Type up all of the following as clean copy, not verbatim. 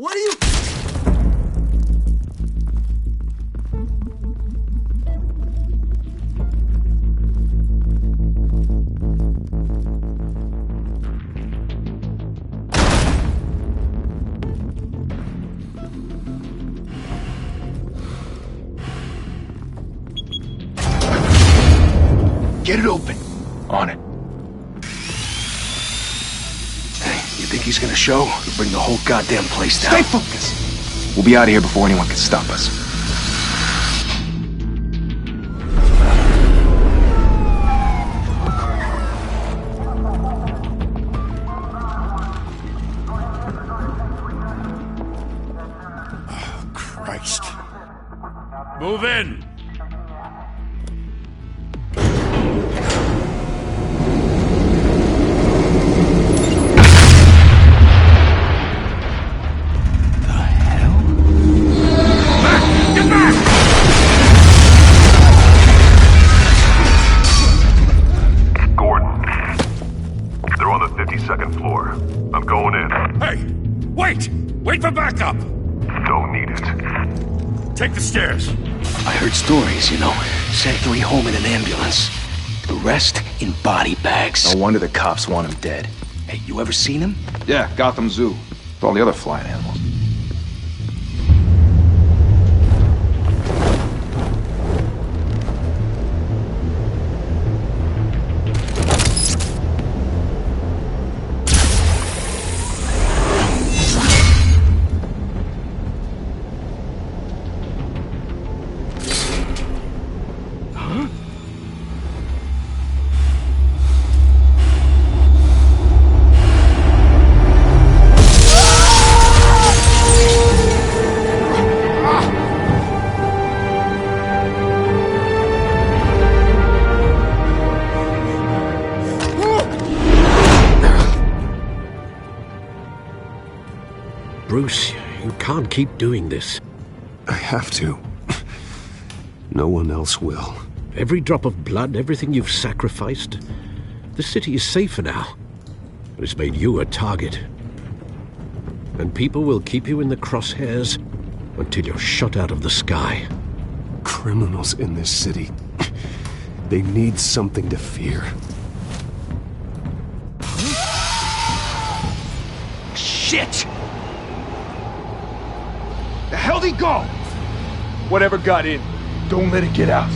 What are you... Get it open. On it. Hey, you think he's gonna show? We'll bring the whole goddamn place down. Stay focused. We'll be out of here before anyone can stop us. Oh, Christ. Move in! Wait for backup! Don't need it. Take the stairs. I heard stories, you know. Sent 3 home in an ambulance. The rest in body bags. No wonder the cops want him dead. Hey, you ever seen him? Yeah, Gotham Zoo. With all the other flying animals. Bruce, you can't keep doing this. I have to. No one else will. Every drop of blood, everything you've sacrificed. The city is safer now. It's made you a target. And people will keep you in the crosshairs until you're shot out of the sky. Criminals in this city. They need something to fear. Shit! The hell'd he go? Whatever got in, don't let it get out.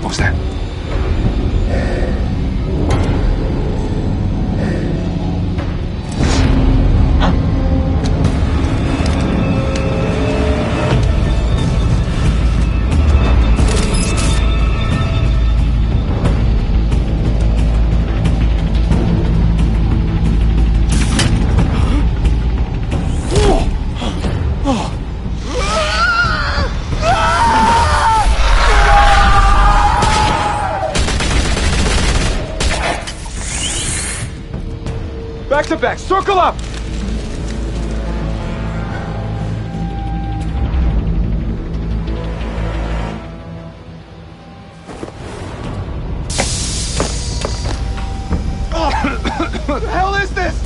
What was that? Back to back, circle up! What the hell is this?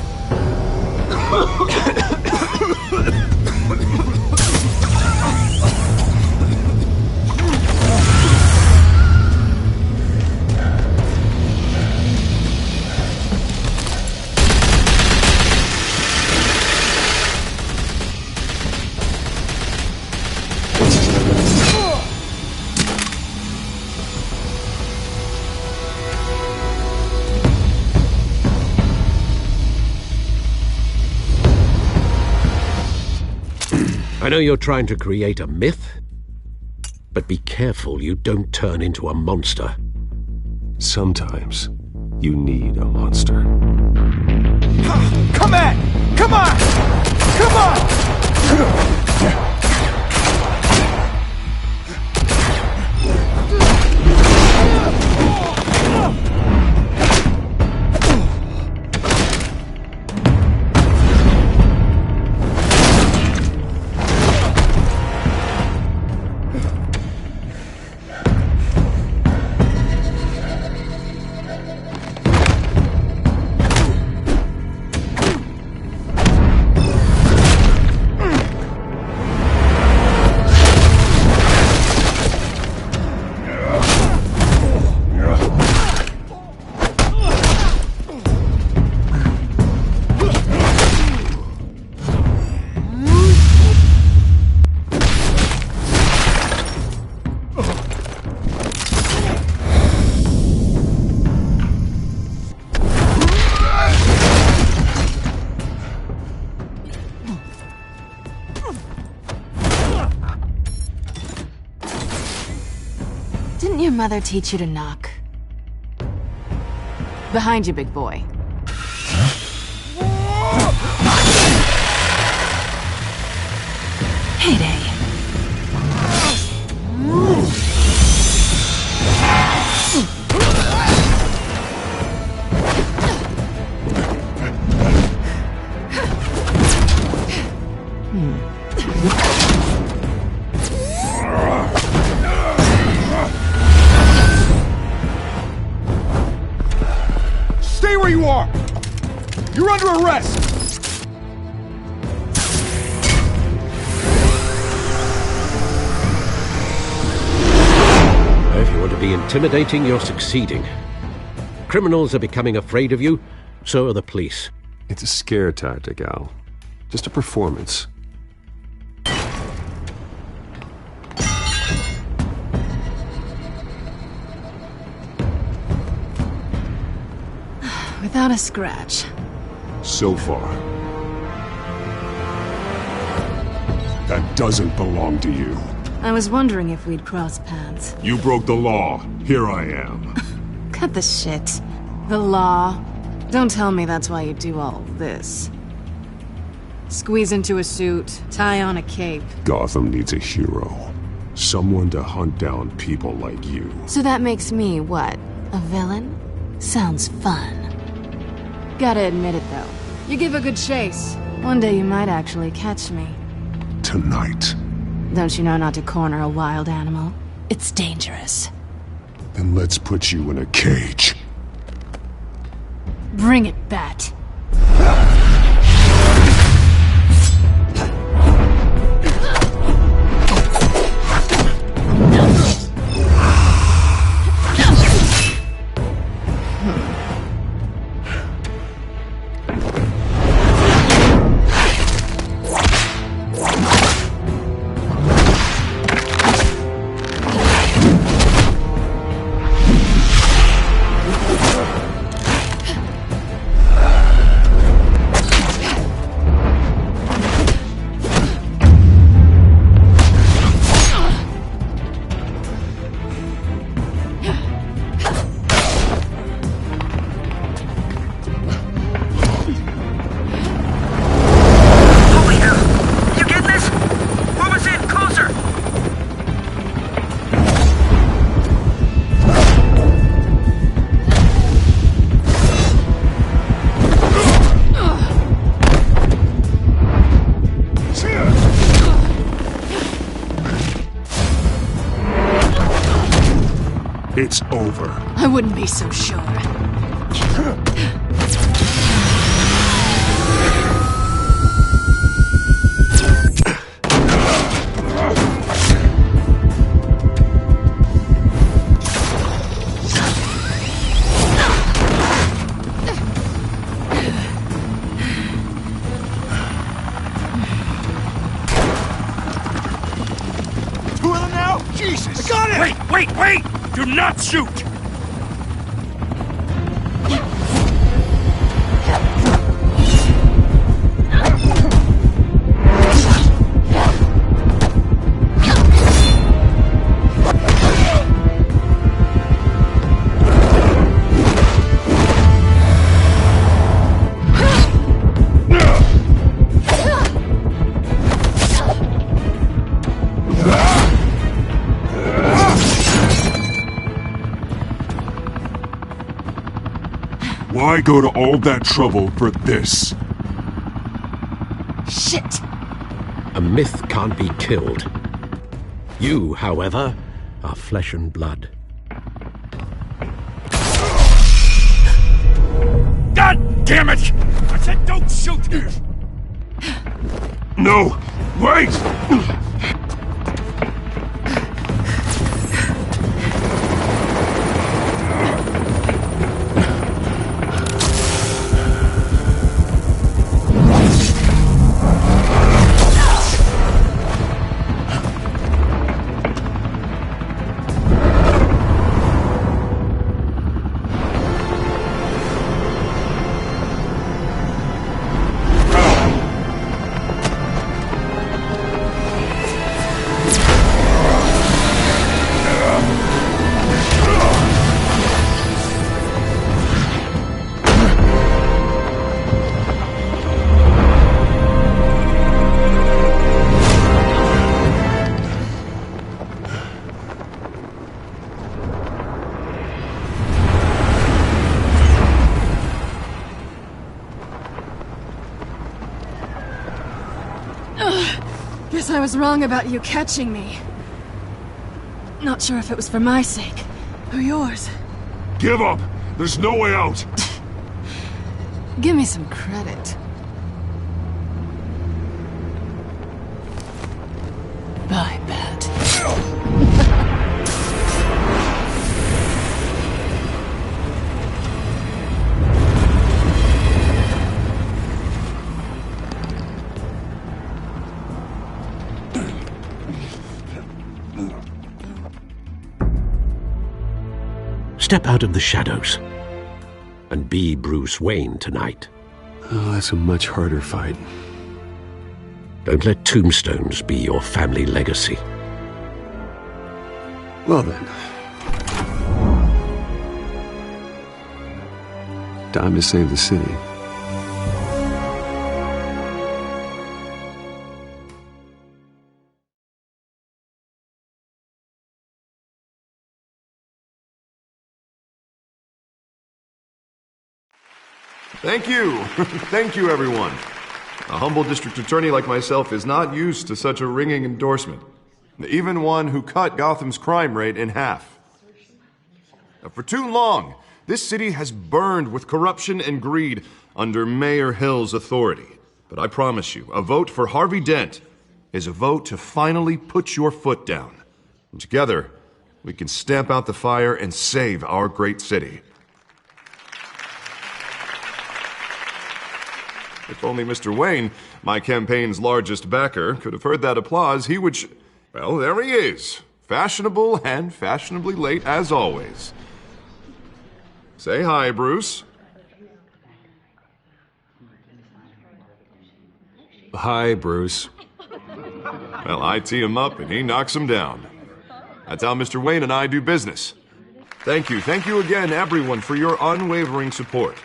I know you're trying to create a myth, but be careful you don't turn into a monster. Sometimes you need a monster. Come on! Come on! Come on! your mother teach you to knock? Behind you, big boy. Heyday. Stay where you are! You're under arrest! If you want to be intimidating, you're succeeding. Criminals are becoming afraid of you, so are the police. It's a scare tactic, Al. Just a performance. Without a scratch. So far. That doesn't belong to you. I was wondering if we'd cross paths. You broke the law. Here I am. Cut the shit. The law. Don't tell me that's why you do all this. Squeeze into a suit, tie on a cape. Gotham needs a hero. Someone to hunt down people like you. So that makes me, what, a villain? Sounds fun. Gotta admit it, though. You give a good chase. One day you might actually catch me. Tonight. Don't you know not to corner a wild animal? It's dangerous. Then let's put you in a cage. Bring it, Bat. It's over. I wouldn't be so sure. Two of them now? Jesus! I got it! Wait! Do not shoot! Why go to all that trouble for this? Shit! A myth can't be killed. You, however, are flesh and blood. God damn it! I said don't shoot! No! Wait! Guess I was wrong about you catching me. Not sure if it was for my sake, or yours. Give up! There's no way out! Give me some credit. Bye, Bat. Step out of the shadows and be Bruce Wayne tonight. Oh, that's a much harder fight. Don't let tombstones be your family legacy. Well then. Time to save the city. Thank you. Thank you, everyone. A humble district attorney like myself is not used to such a ringing endorsement. Even one who cut Gotham's crime rate in half. For too long, this city has burned with corruption and greed under Mayor Hill's authority. But I promise you, a vote for Harvey Dent is a vote to finally put your foot down. And together, we can stamp out the fire and save our great city. If only Mr. Wayne, my campaign's largest backer, could have heard that applause, he would well, there he is. Fashionable and fashionably late as always. Say hi, Bruce. Hi, Bruce. Well, I tee him up and he knocks him down. That's how Mr. Wayne and I do business. Thank you. Thank you again, everyone, for your unwavering support.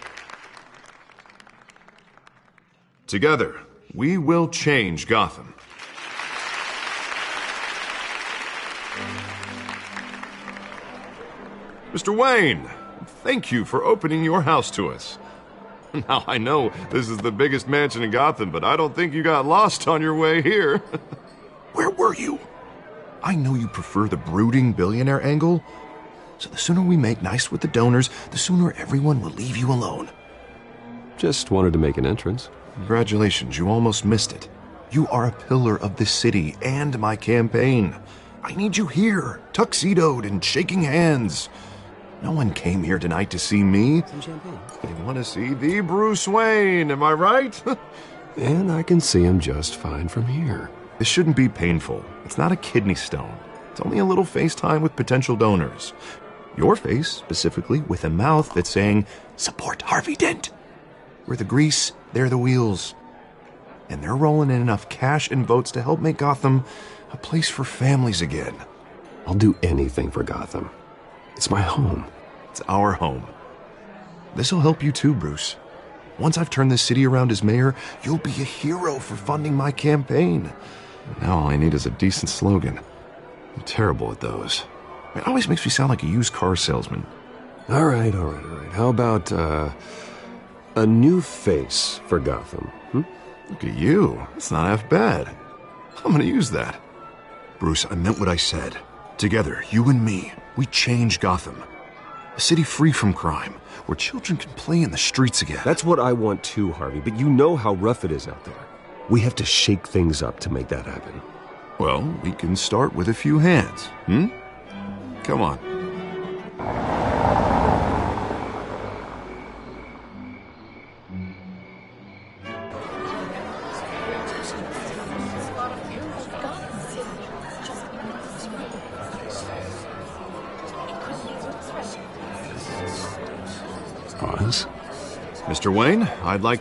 Together, we will change Gotham. Mr. Wayne, thank you for opening your house to us. Now, I know this is the biggest mansion in Gotham, but I don't think you got lost on your way here. Where were you? I know you prefer the brooding billionaire angle, so the sooner we make nice with the donors, the sooner everyone will leave you alone. Just wanted to make an entrance. Congratulations, you almost missed it. You are a pillar of this city and my campaign. I need you here, tuxedoed and shaking hands. No one came here tonight to see me. Some champagne. They want to see the Bruce Wayne, am I right? And I can see him just fine from here. This shouldn't be painful. It's not a kidney stone. It's only a little FaceTime with potential donors. Your face, specifically, with a mouth that's saying, support Harvey Dent. We're the grease, they're the wheels. And they're rolling in enough cash and votes to help make Gotham a place for families again. I'll do anything for Gotham. It's my home. It's our home. This'll help you too, Bruce. Once I've turned this city around as mayor, you'll be a hero for funding my campaign. Now all I need is a decent slogan. I'm terrible at those. It always makes me sound like a used car salesman. All right. How about, a new face for Gotham? Look at you. It's not half bad. I'm gonna use that. Bruce, I meant what I said. Together, you and me, we change Gotham. A city free from crime, where children can play in the streets again. That's what I want too, Harvey, but you know how rough it is out there. We have to shake things up to make that happen. Well, we can start with a few hands, Come on. Pause. Mr. Wayne, I'd like...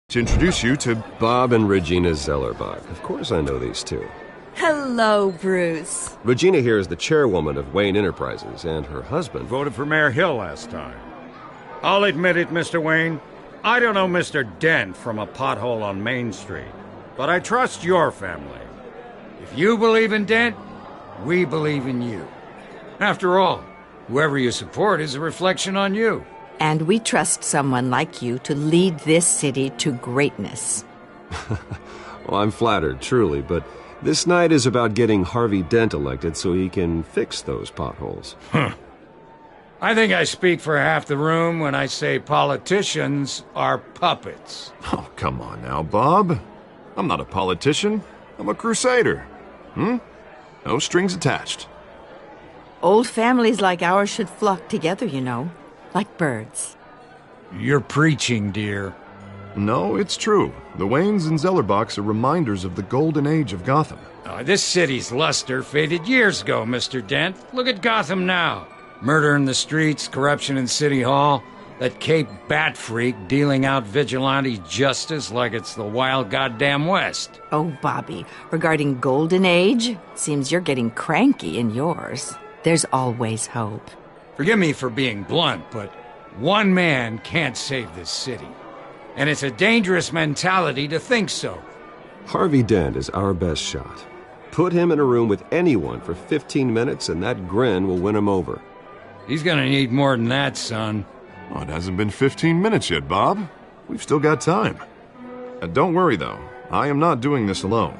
to introduce you to... Bob and Regina Zellerbach. Of course I know these two. Hello, Bruce. Regina here is the chairwoman of Wayne Enterprises, and her husband... Voted for Mayor Hill last time. I'll admit it, Mr. Wayne. I don't know Mr. Dent from a pothole on Main Street, but I trust your family. If you believe in Dent, we believe in you. After all, whoever you support is a reflection on you. And we trust someone like you to lead this city to greatness. Well, I'm flattered, truly, but this night is about getting Harvey Dent elected so he can fix those potholes. I think I speak for half the room when I say politicians are puppets. Oh, come on now, Bob. I'm not a politician. I'm a crusader. No strings attached. Old families like ours should flock together, you know, like birds. You're preaching, dear. No, it's true. The Waynes and Zellerbachs are reminders of the golden age of Gotham. This city's luster faded years ago, Mr. Dent. Look at Gotham now. Murder in the streets, corruption in City Hall, that Cape Bat freak dealing out vigilante justice like it's the wild goddamn West. Oh, Bobby, regarding Golden Age, seems you're getting cranky in yours. There's always hope. Forgive me for being blunt, but one man can't save this city. And it's a dangerous mentality to think so. Harvey Dent is our best shot. Put him in a room with anyone for 15 minutes and that grin will win him over. He's gonna need more than that, son. Oh, it hasn't been 15 minutes yet, Bob. We've still got time. Don't worry, though. I am not doing this alone.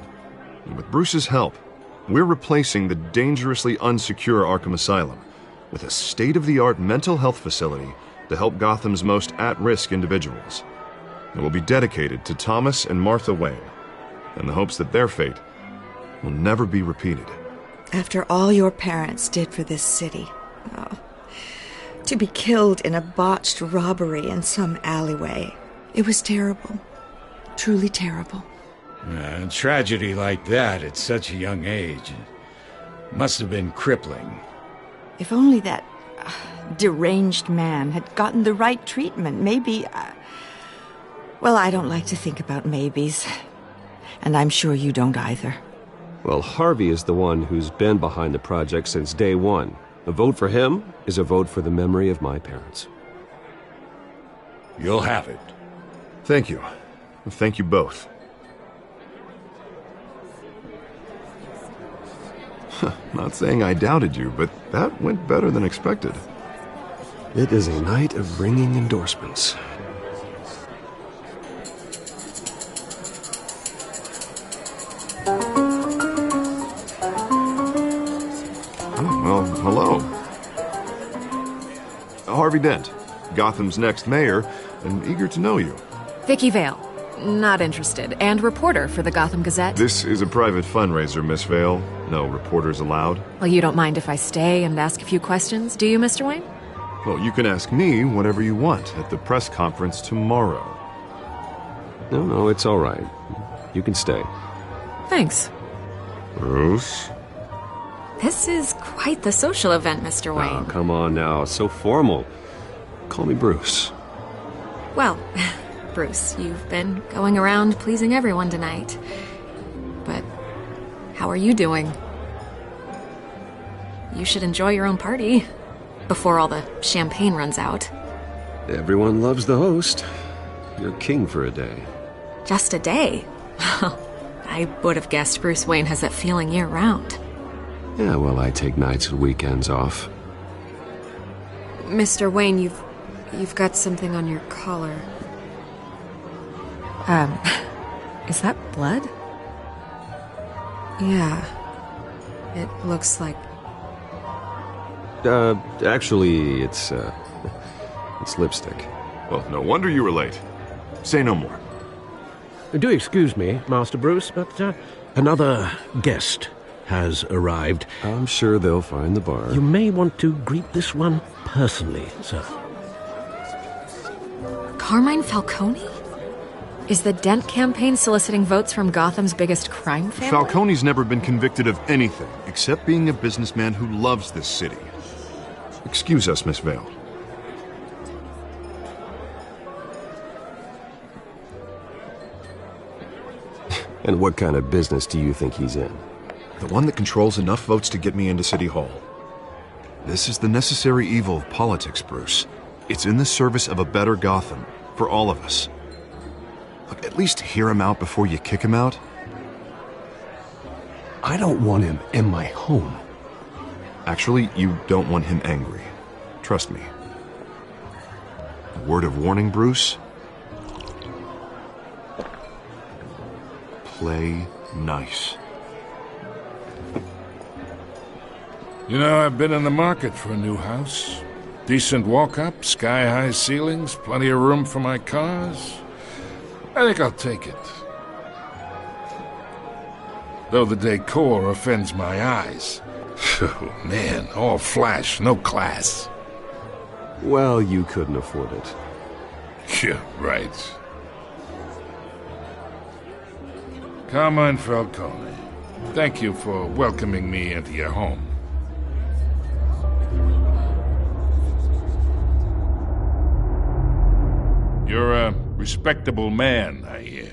With Bruce's help, we're replacing the dangerously unsecure Arkham Asylum with a state-of-the-art mental health facility to help Gotham's most at-risk individuals. It will be dedicated to Thomas and Martha Wayne, in the hopes that their fate will never be repeated. After all your parents did for this city, to be killed in a botched robbery in some alleyway, it was terrible. Truly terrible. A tragedy like that at such a young age must have been crippling. If only that deranged man had gotten the right treatment, maybe... Well, I don't like to think about maybes. And I'm sure you don't either. Well, Harvey is the one who's been behind the project since day one. A vote for him is a vote for the memory of my parents. You'll have it. Thank you. Thank you both. Not saying I doubted you, but that went better than expected. It is a night of ringing endorsements. Well, hello. Harvey Dent, Gotham's next mayor, and eager to know you. Vicky Vale. Not interested. And reporter for the Gotham Gazette. This is a private fundraiser, Miss Vale. No reporters allowed. Well, you don't mind if I stay and ask a few questions, do you, Mr. Wayne? Well, you can ask me whatever you want at the press conference tomorrow. No, it's all right. You can stay. Thanks. Bruce? This is quite the social event, Mr. Wayne. Oh, come on now. So formal. Call me Bruce. Well, Bruce, you've been going around pleasing everyone tonight. But how are you doing? You should enjoy your own party before all the champagne runs out. Everyone loves the host. You're king for a day. Just a day? I would have guessed Bruce Wayne has that feeling year-round. Yeah, well, I take nights and weekends off. Mr. Wayne, you've got something on your collar. Is that blood? Yeah. It looks like... Actually, it's lipstick. Well, no wonder you were late. Say no more. Do excuse me, Master Bruce, but another guest has arrived. I'm sure they'll find the bar. You may want to greet this one personally, sir. Carmine Falcone? Is the Dent campaign soliciting votes from Gotham's biggest crime family? Falcone's never been convicted of anything except being a businessman who loves this city. Excuse us, Miss Vale. And what kind of business do you think he's in? The one that controls enough votes to get me into City Hall. This is the necessary evil of politics, Bruce. It's in the service of a better Gotham, for all of us. Look, at least hear him out before you kick him out. I don't want him in my home. Actually, you don't want him angry. Trust me. A word of warning, Bruce. Play nice. You know, I've been in the market for a new house. Decent walk-up, sky-high ceilings, plenty of room for my cars. I think I'll take it. Though the decor offends my eyes. Oh, man, all flash, no class. Well, you couldn't afford it. Yeah, right. Carmine Falcone, thank you for welcoming me into your home. You're a respectable man, I hear.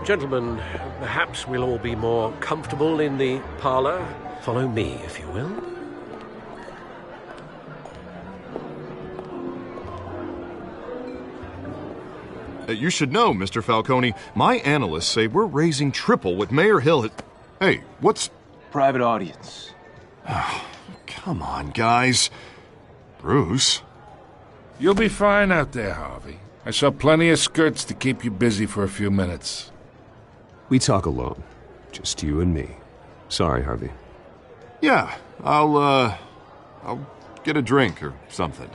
Gentlemen, perhaps we'll all be more comfortable in the parlor. Follow me, if you will. You should know, Mr. Falcone, my analysts say we're raising triple what Mayor Hill. Hey, what's... Private audience. Oh, come on, guys. Bruce? You'll be fine out there, Harvey. I saw plenty of skirts to keep you busy for a few minutes. We talk alone. Just you and me. Sorry, Harvey. Yeah, I'll get a drink or something.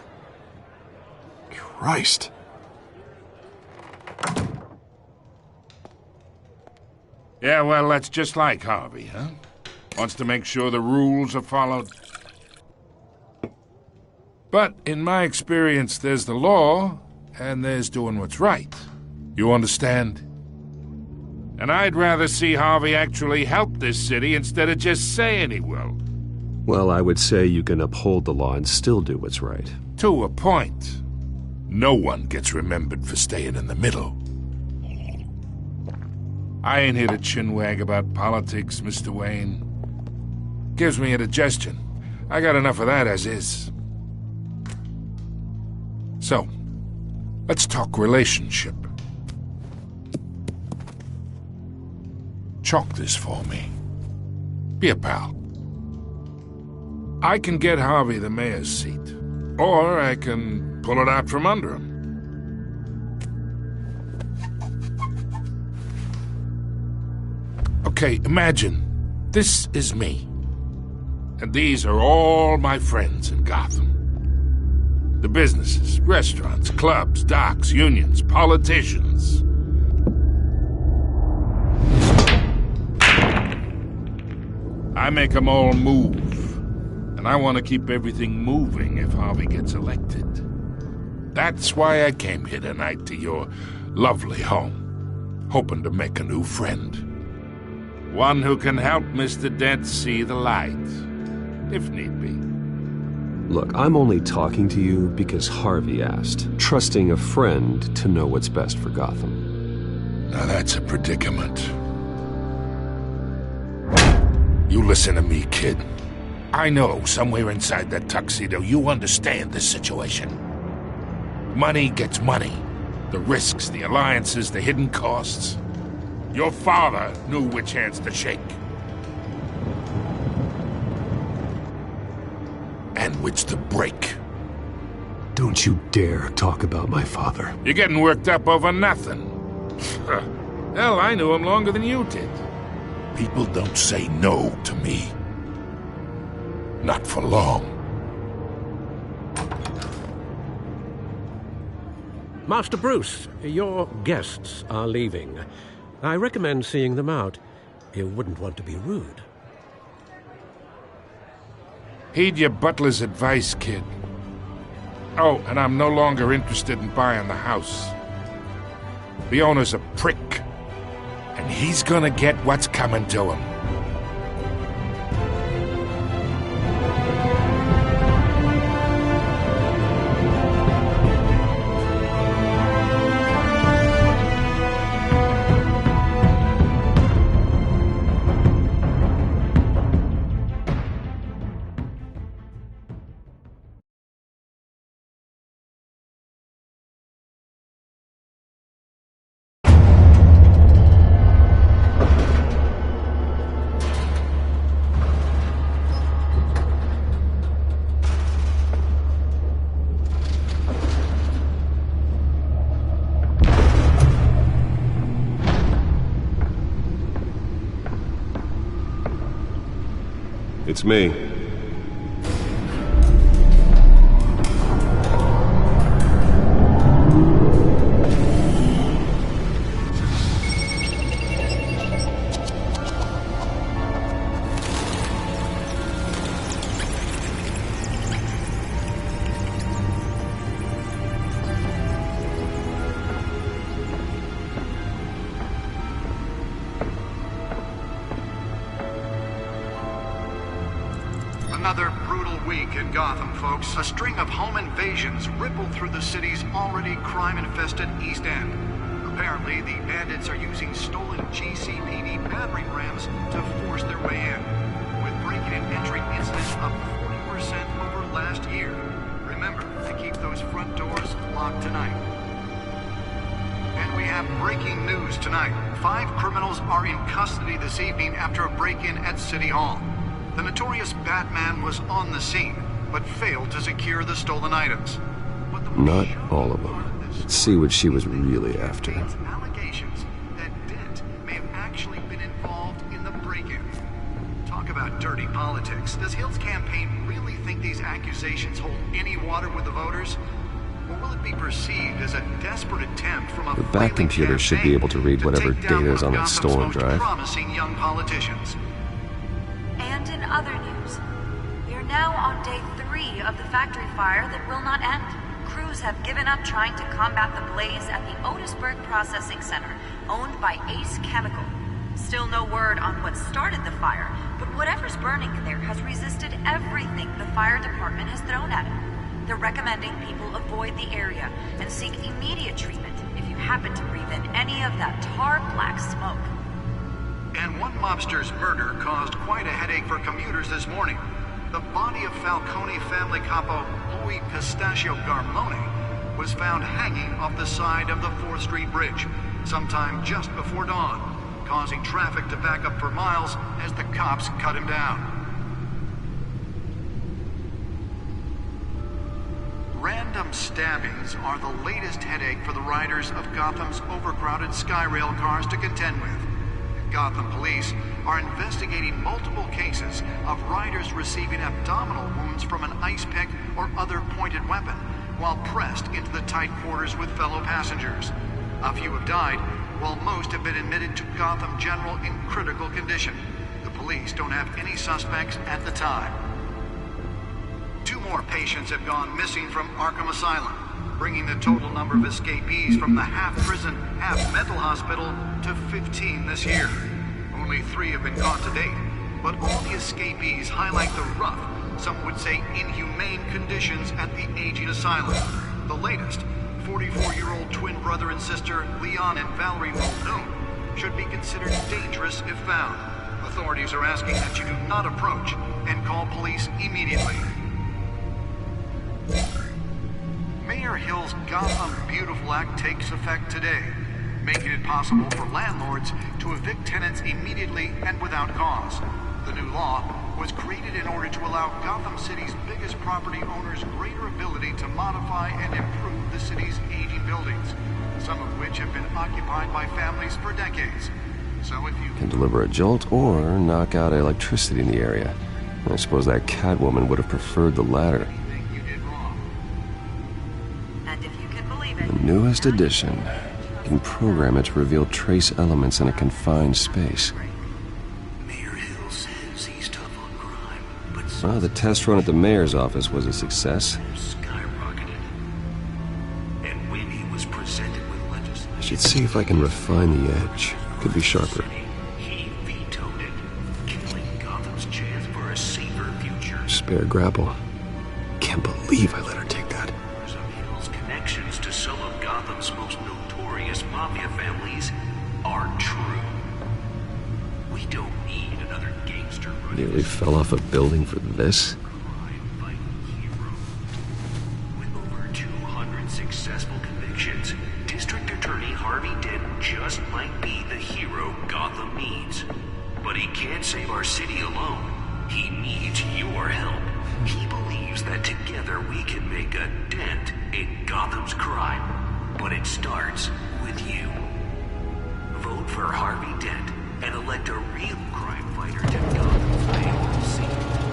Christ. Yeah, well, that's just like Harvey, huh? Wants to make sure the rules are followed. But in my experience, there's the law, and there's doing what's right. You understand? And I'd rather see Harvey actually help this city instead of just saying he will. Well, I would say you can uphold the law and still do what's right. To a point. No one gets remembered for staying in the middle. I ain't here to chinwag about politics, Mr. Wayne. Gives me indigestion. I got enough of that as is. So, let's talk relationship. Chalk this for me. Be a pal. I can get Harvey the mayor's seat, or I can pull it out from under him. Okay, imagine this is me, and these are all my friends in Gotham. The businesses, restaurants, clubs, docks, unions, politicians. I make them all move, and I want to keep everything moving if Harvey gets elected. That's why I came here tonight to your lovely home, hoping to make a new friend. One who can help Mr. Dent see the light, if need be. Look, I'm only talking to you because Harvey asked, trusting a friend to know what's best for Gotham. Now that's a predicament. You listen to me, kid. I know somewhere inside that tuxedo you understand this situation. Money gets money. The risks, the alliances, the hidden costs. Your father knew which hands to shake. And which to break. Don't you dare talk about my father. You're getting worked up over nothing. Hell, I knew him longer than you did. People don't say no to me. Not for long. Master Bruce, your guests are leaving. I recommend seeing them out. You wouldn't want to be rude. Heed your butler's advice, kid. Oh, and I'm no longer interested in buying the house. The owner's a prick, and he's gonna get what's coming to him. It's me. Another brutal week in Gotham, folks. A string of home invasions rippled through the city's already crime-infested East End. Apparently, the bandits are using stolen GCPD battering rams to force their way in, with break-in and entry incidents up 40% over last year. Remember to keep those front doors locked tonight. And we have breaking news tonight. 5 criminals are in custody this evening after a break-in at City Hall. The notorious Batman was on the scene, but failed to secure the stolen items. Not all of them. Let's see what she was really after. Allegations that Dent may have actually been involved in the break-in. Talk about dirty politics. Does Hill's campaign really think these accusations hold any water with the voters? Or will it be perceived as a desperate attempt from a The back computer should be able to read whatever data is on that stolen drive. Promising young politicians. And in other news, we are now on day 3 of the factory fire that will not end. Crews have given up trying to combat the blaze at the Otisburg Processing Center, owned by Ace Chemical. Still no word on what started the fire, but whatever's burning there has resisted everything the fire department has thrown at it. They're recommending people avoid the area and seek immediate treatment if you happen to breathe in any of that tar-black smoke. And one mobster's murder caused quite a headache for commuters this morning. The body of Falcone family capo Louis Pistachio Garmone was found hanging off the side of the 4th Street Bridge sometime just before dawn, causing traffic to back up for miles as the cops cut him down. Random stabbings are the latest headache for the riders of Gotham's overcrowded Skyrail cars to contend with. Gotham police are investigating multiple cases of riders receiving abdominal wounds from an ice pick or other pointed weapon while pressed into the tight quarters with fellow passengers. A few have died, while most have been admitted to Gotham General in critical condition. The police don't have any suspects at the time. 2 more patients have gone missing from Arkham Asylum, bringing the total number of escapees from the half-prison, half-mental hospital to 15 this year. Only 3 have been caught to date, but all the escapees highlight the rough, some would say inhumane conditions at the aging asylum. The latest, 44-year-old twin brother and sister Leon and Valerie Muldoon, should be considered dangerous if found. Authorities are asking that you do not approach and call police immediately. Mayor Hill's Gotham Beautiful Act takes effect today, making it possible for landlords to evict tenants immediately and without cause. The new law was created in order to allow Gotham City's biggest property owners greater ability to modify and improve the city's aging buildings, some of which have been occupied by families for decades. So if you Can deliver a jolt or knock out electricity in the area. I suppose that Catwoman would have preferred the latter. The newest edition. You can program it to reveal trace elements in a confined space. Well, the test run at the mayor's office was a success. I should see if I can refine the edge. Could be sharper. Spare grapple. Can't believe I let her take that. Connections to some of Gotham's most notorious mafia families are true. We don't need another gangster. Nearly fell off a building for this. With over 200 successful convictions, District Attorney Harvey Dent just might be the hero Gotham needs. But he can't save our city alone. He needs your help. He believes that together we can make a dent in Gotham's crime. But it starts with you. Vote for Harvey Dent and elect a real crime fighter to Gotham's favorite city.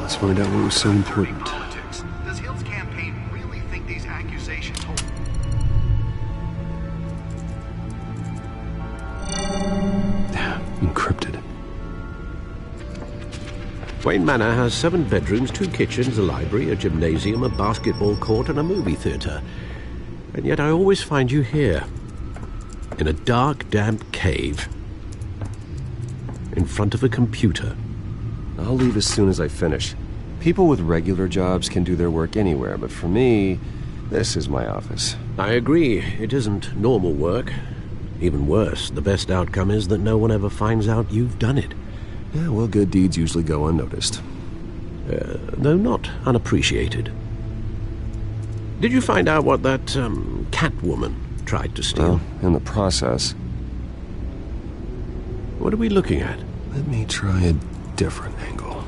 Let's find out what was so important. Politics. Does Hill's campaign really think these accusations hold? Encrypted. Wayne Manor has 7 bedrooms, 2 kitchens, a library, a gymnasium, a basketball court, and a movie theatre. And yet I always find you here, in a dark, damp cave, in front of a computer. I'll leave as soon as I finish. People with regular jobs can do their work anywhere, but for me, this is my office. I agree. It isn't normal work. Even worse, the best outcome is that no one ever finds out you've done it. Yeah, well, good deeds usually go unnoticed. Though not unappreciated. Did you find out what that, Catwoman tried to steal? Well, in the process. What are we looking at? Let me try a different angle.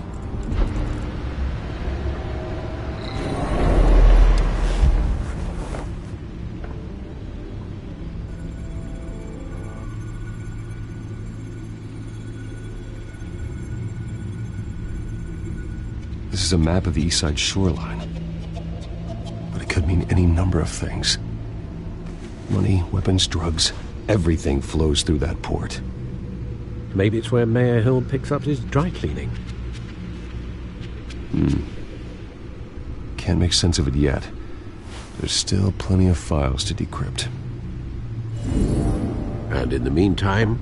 This is a map of the East Side shoreline. But it could mean any number of things. Money, weapons, drugs, everything flows through that port. Maybe it's where Mayor Hill picks up his dry cleaning. Can't make sense of it yet. There's still plenty of files to decrypt. And in the meantime,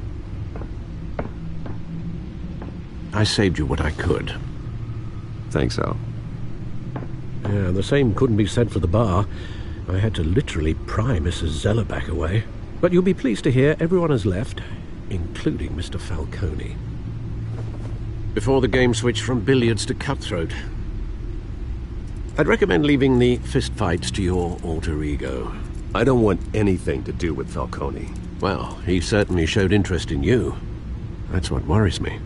I saved you what I could. Thanks, Al. Yeah, the same couldn't be said for the bar. I had to literally pry Mrs. Zeller back away. But you'll be pleased to hear everyone has left, including Mr. Falcone. Before the game switched from billiards to cutthroat. I'd recommend leaving the fistfights to your alter ego. I don't want anything to do with Falcone. Well, he certainly showed interest in you. That's what worries me.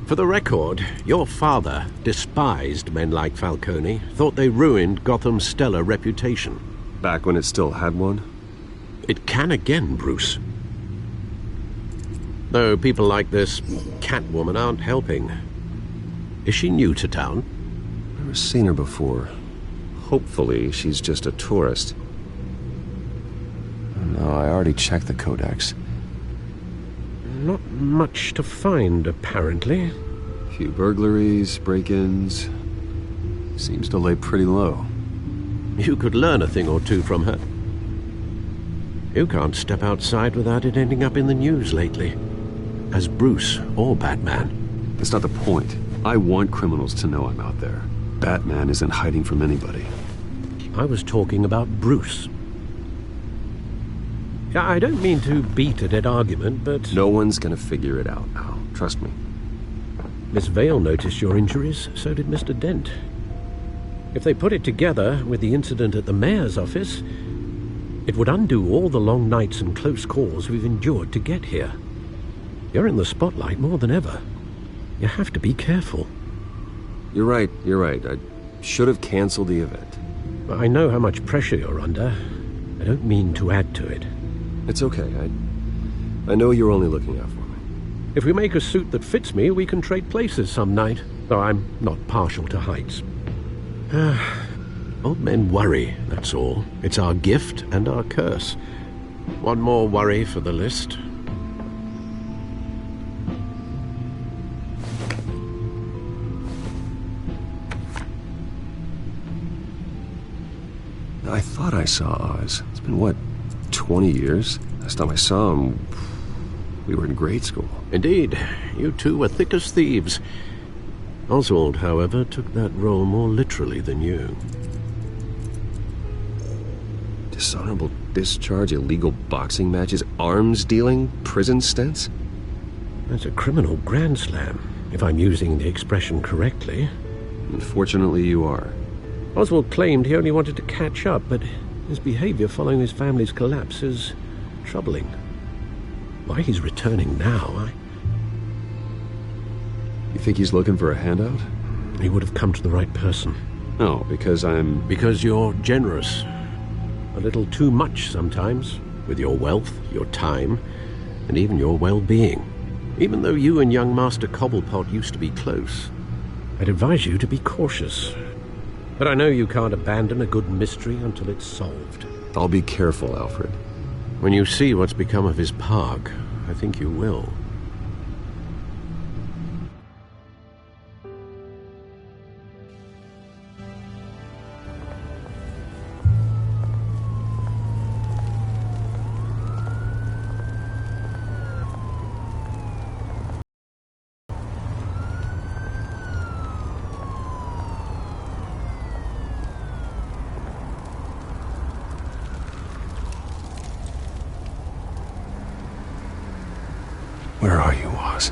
For the record, your father despised men like Falcone, thought they ruined Gotham's stellar reputation. Back when it still had one? It can again, Bruce. Though people like this Catwoman aren't helping. Is she new to town? Never seen her before. Hopefully, she's just a tourist. No, I already checked the codex. Not much to find, apparently. Few burglaries, break-ins. Seems to lay pretty low. You could learn a thing or two from her. You can't step outside without it ending up in the news lately. As Bruce or Batman. That's not the point. I want criminals to know I'm out there. Batman isn't hiding from anybody. I was talking about Bruce. I don't mean to beat a dead argument, but... No one's gonna figure it out now. Trust me. Miss Vale noticed your injuries, so did Mr. Dent. If they put it together with the incident at the mayor's office, it would undo all the long nights and close calls we've endured to get here. You're in the spotlight more than ever. You have to be careful. You're right. I should have canceled the event. I know how much pressure you're under. I don't mean to add to it. It's okay. I know you're only looking out for me. If we make a suit that fits me, we can trade places some night, though I'm not partial to heights. Old men worry, that's all. It's our gift and our curse. One more worry for the list. I thought I saw Oz. It's been, what, 20 years? Last time I saw him, we were in grade school. Indeed. You two were thick as thieves. Oswald, however, took that role more literally than you. Dishonorable discharge, illegal boxing matches, arms dealing, prison stints? That's a criminal grand slam, if I'm using the expression correctly. Unfortunately, you are. Oswald claimed he only wanted to catch up, but his behavior following his family's collapse is troubling. Why he's returning now, You think he's looking for a handout? He would have come to the right person. No, because I'm... Because you're generous. A little too much sometimes, with your wealth, your time, and even your well-being. Even though you and young Master Cobblepot used to be close, I'd advise you to be cautious. But I know you can't abandon a good mystery until it's solved. I'll be careful, Alfred. When you see what's become of his park, I think you will. Where are you, Oz?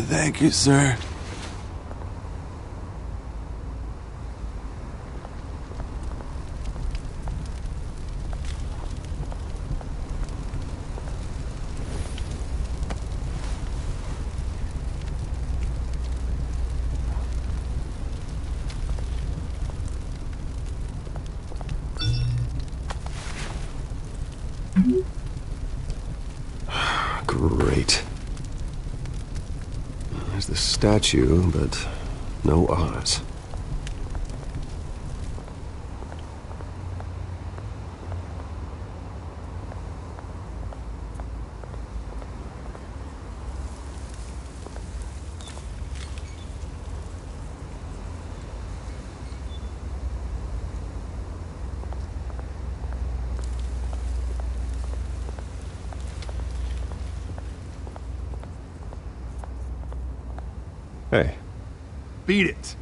Thank you, sir. Great. There's the statue, but no Oz. Hey. Beat it.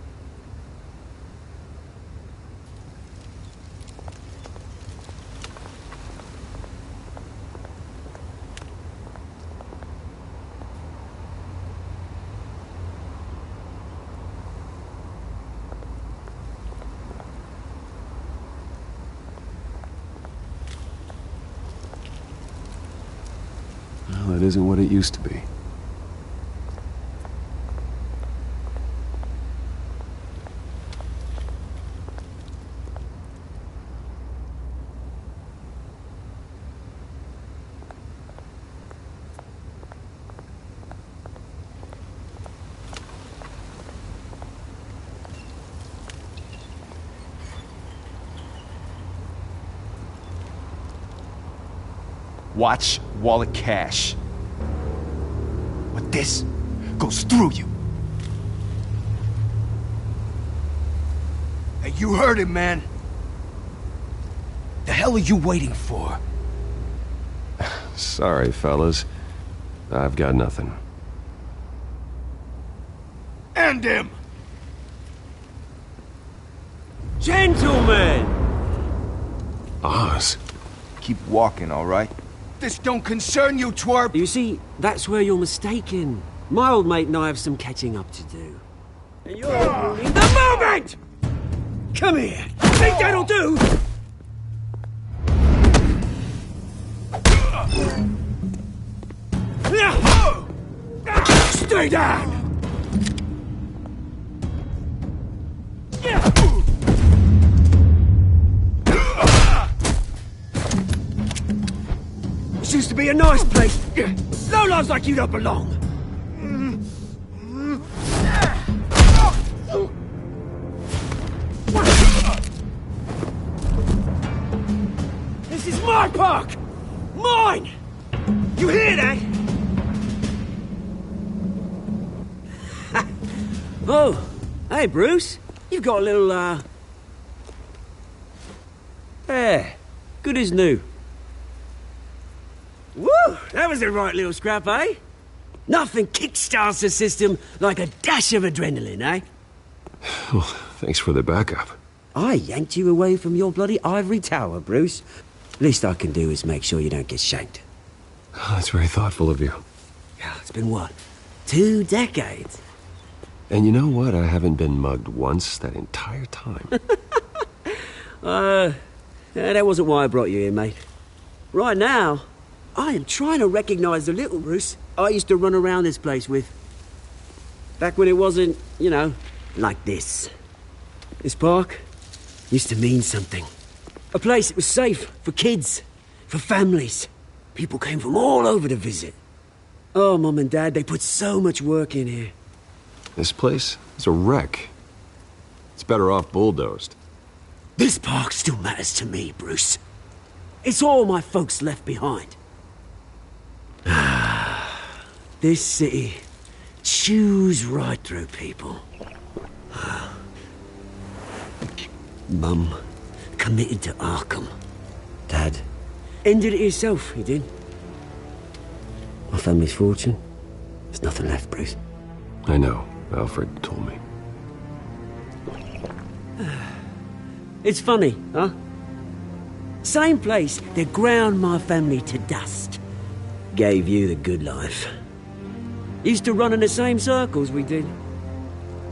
Well, it isn't what it used to be. Watch wallet cash. But this goes through you. Hey, you heard it, man. The hell are you waiting for? Sorry, fellas. I've got nothing. End him! Gentlemen! Oz. Keep walking, all right? This don't concern you, twerp! You see, that's where you're mistaken. My old mate and I have some catching up to do. And you're ruining the moment! Come here! Think that'll do? Stay down! This used to be a nice place. Lowlifes like you don't belong. This is my park! Mine! You hear that? Oh, hey, Bruce. You've got a little, Yeah, good as new. Woo! That was a right little scrap, eh? Nothing kickstarts the system like a dash of adrenaline, eh? Well, thanks for the backup. I yanked you away from your bloody ivory tower, Bruce. Least I can do is make sure you don't get shanked. Oh, that's very thoughtful of you. Yeah, it's been what? 2 decades? And you know what? I haven't been mugged once that entire time. That wasn't why I brought you here, mate. Right now, I am trying to recognize the little Bruce I used to run around this place with. Back when it wasn't, you know, like this. This park used to mean something. A place that was safe for kids, for families. People came from all over to visit. Oh, Mum and Dad, they put so much work in here. This place is a wreck. It's better off bulldozed. This park still matters to me, Bruce. It's all my folks left behind. This city chews right through people. Mum committed to Arkham. Dad ended it himself, he did. My family's fortune, there's nothing left, Bruce. I know. Alfred told me. It's funny, huh? Same place that ground my family to dust. Gave you the good life. Used to run in the same circles we did.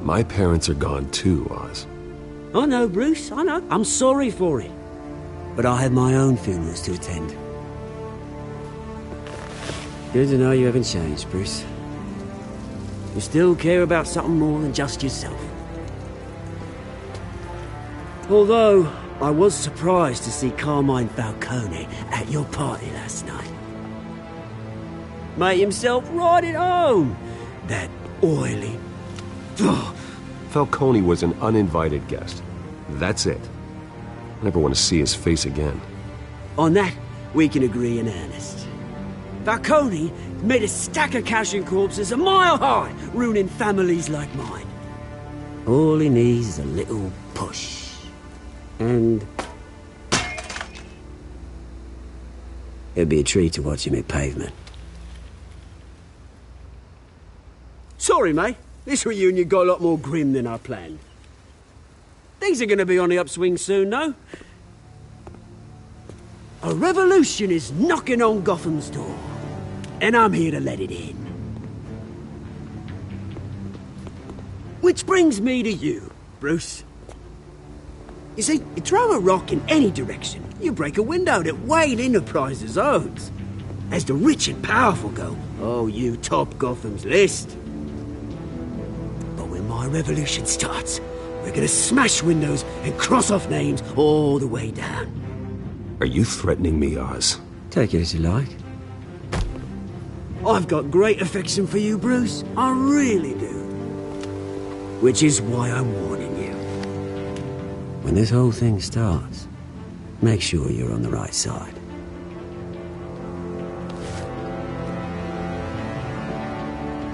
My parents are gone too, Oz. I know, Bruce, I know. I'm sorry for it. But I have my own funerals to attend. Good to know you haven't changed, Bruce. You still care about something more than just yourself. Although, I was surprised to see Carmine Falcone at your party last night. Made himself right at home. That oily... Falcone was an uninvited guest. That's it. I never want to see his face again. On that, we can agree in earnest. Falcone made a stack of cash and corpses a mile high, ruining families like mine. All he needs is a little push. And... it'd be a treat to watch him hit pavement. Sorry, mate. This reunion got a lot more grim than I planned. Things are going to be on the upswing soon, though. A revolution is knocking on Gotham's door. And I'm here to let it in. Which brings me to you, Bruce. You see, you throw a rock in any direction, you break a window that Wayne Enterprises owns. As the rich and powerful go, oh, you top Gotham's list. But when my revolution starts, we're gonna smash windows and cross off names all the way down. Are you threatening me, Oz? Take it as you like. I've got great affection for you, Bruce. I really do. Which is why I'm warning you. When this whole thing starts, make sure you're on the right side.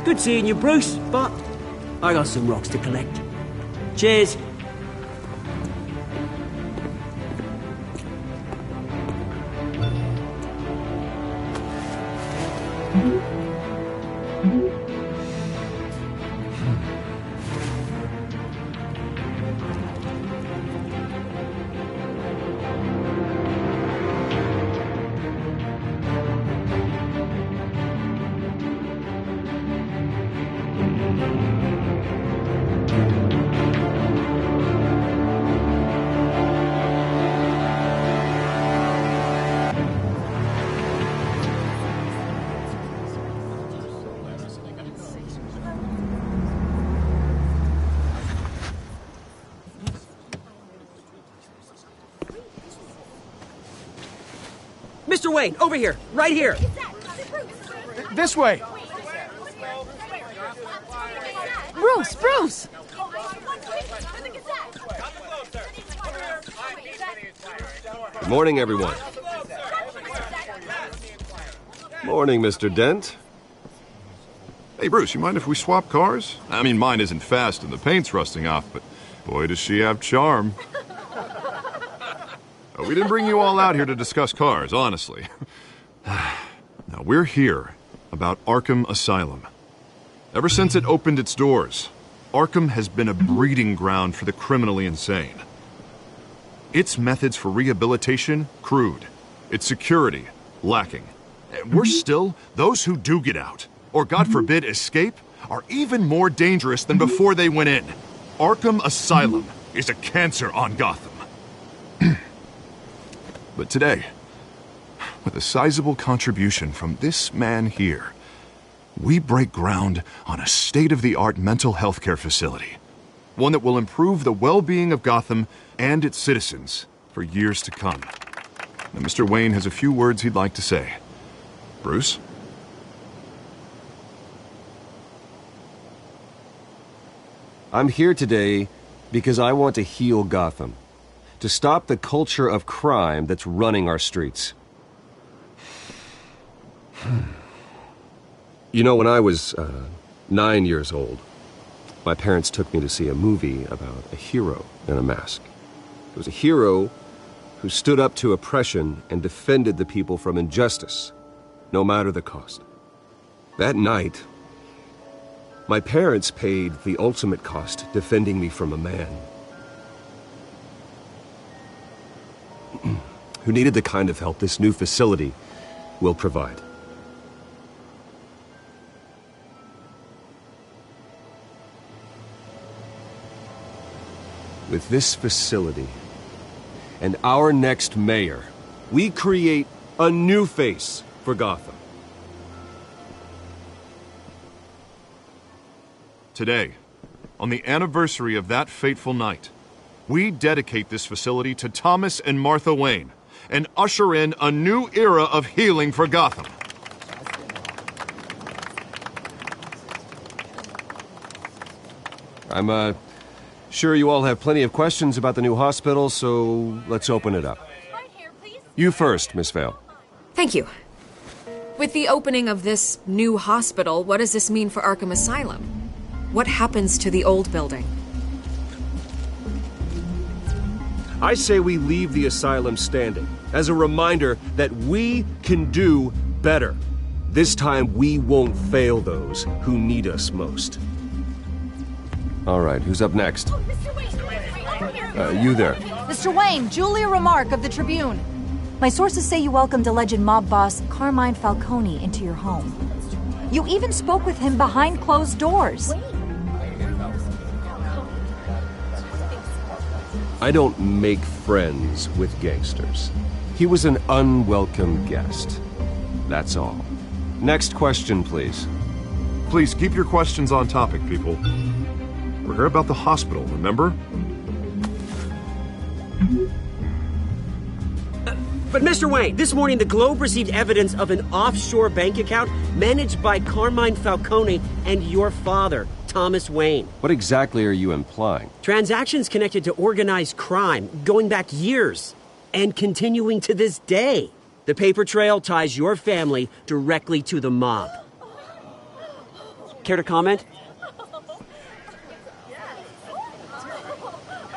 Good seeing you, Bruce, but I got some rocks to collect. Cheers. Mr. Wayne, over here, right here. This way. Bruce! Good morning, everyone. Morning, Mr. Dent. Hey, Bruce, you mind if we swap cars? I mean, mine isn't fast and the paint's rusting off, but boy, does she have charm. We didn't bring you all out here to discuss cars, honestly. Now, we're here about Arkham Asylum. Ever since it opened its doors, Arkham has been a breeding ground for the criminally insane. Its methods for rehabilitation, crude. Its security, lacking. And worse still, those who do get out, or God forbid escape, are even more dangerous than before they went in. Arkham Asylum is a cancer on Gotham. But today, with a sizable contribution from this man here, we break ground on a state-of-the-art mental health care facility. One that will improve the well-being of Gotham and its citizens for years to come. Now, Mr. Wayne has a few words he'd like to say. Bruce? I'm here today because I want to heal Gotham. To stop the culture of crime that's running our streets. You know, when I was 9 years old, my parents took me to see a movie about a hero in a mask. It was a hero who stood up to oppression and defended the people from injustice, no matter the cost. That night, my parents paid the ultimate cost defending me from a man who needed the kind of help this new facility will provide. With this facility and our next mayor, we create a new face for Gotham. Today, on the anniversary of that fateful night, we dedicate this facility to Thomas and Martha Wayne and usher in a new era of healing for Gotham. I'm sure you all have plenty of questions about the new hospital, so let's open it up. You first, Miss Vale. Thank you. With the opening of this new hospital, what does this mean for Arkham Asylum? What happens to the old building? I say we leave the asylum standing as a reminder that we can do better. This time we won't fail those who need us most. All right, who's up next? You there. Mr. Wayne, Julia Remark of the Tribune. My sources say you welcomed alleged mob boss Carmine Falcone into your home. You even spoke with him behind closed doors. I don't make friends with gangsters. He was an unwelcome guest. That's all. Next question, please. Please keep your questions on topic, people. We're here about the hospital, remember? But Mr. Wayne, this morning the Globe received evidence of an offshore bank account managed by Carmine Falcone and your father, Thomas Wayne. What exactly are you implying? Transactions connected to organized crime, going back years, and continuing to this day. The paper trail ties your family directly to the mob. Care to comment?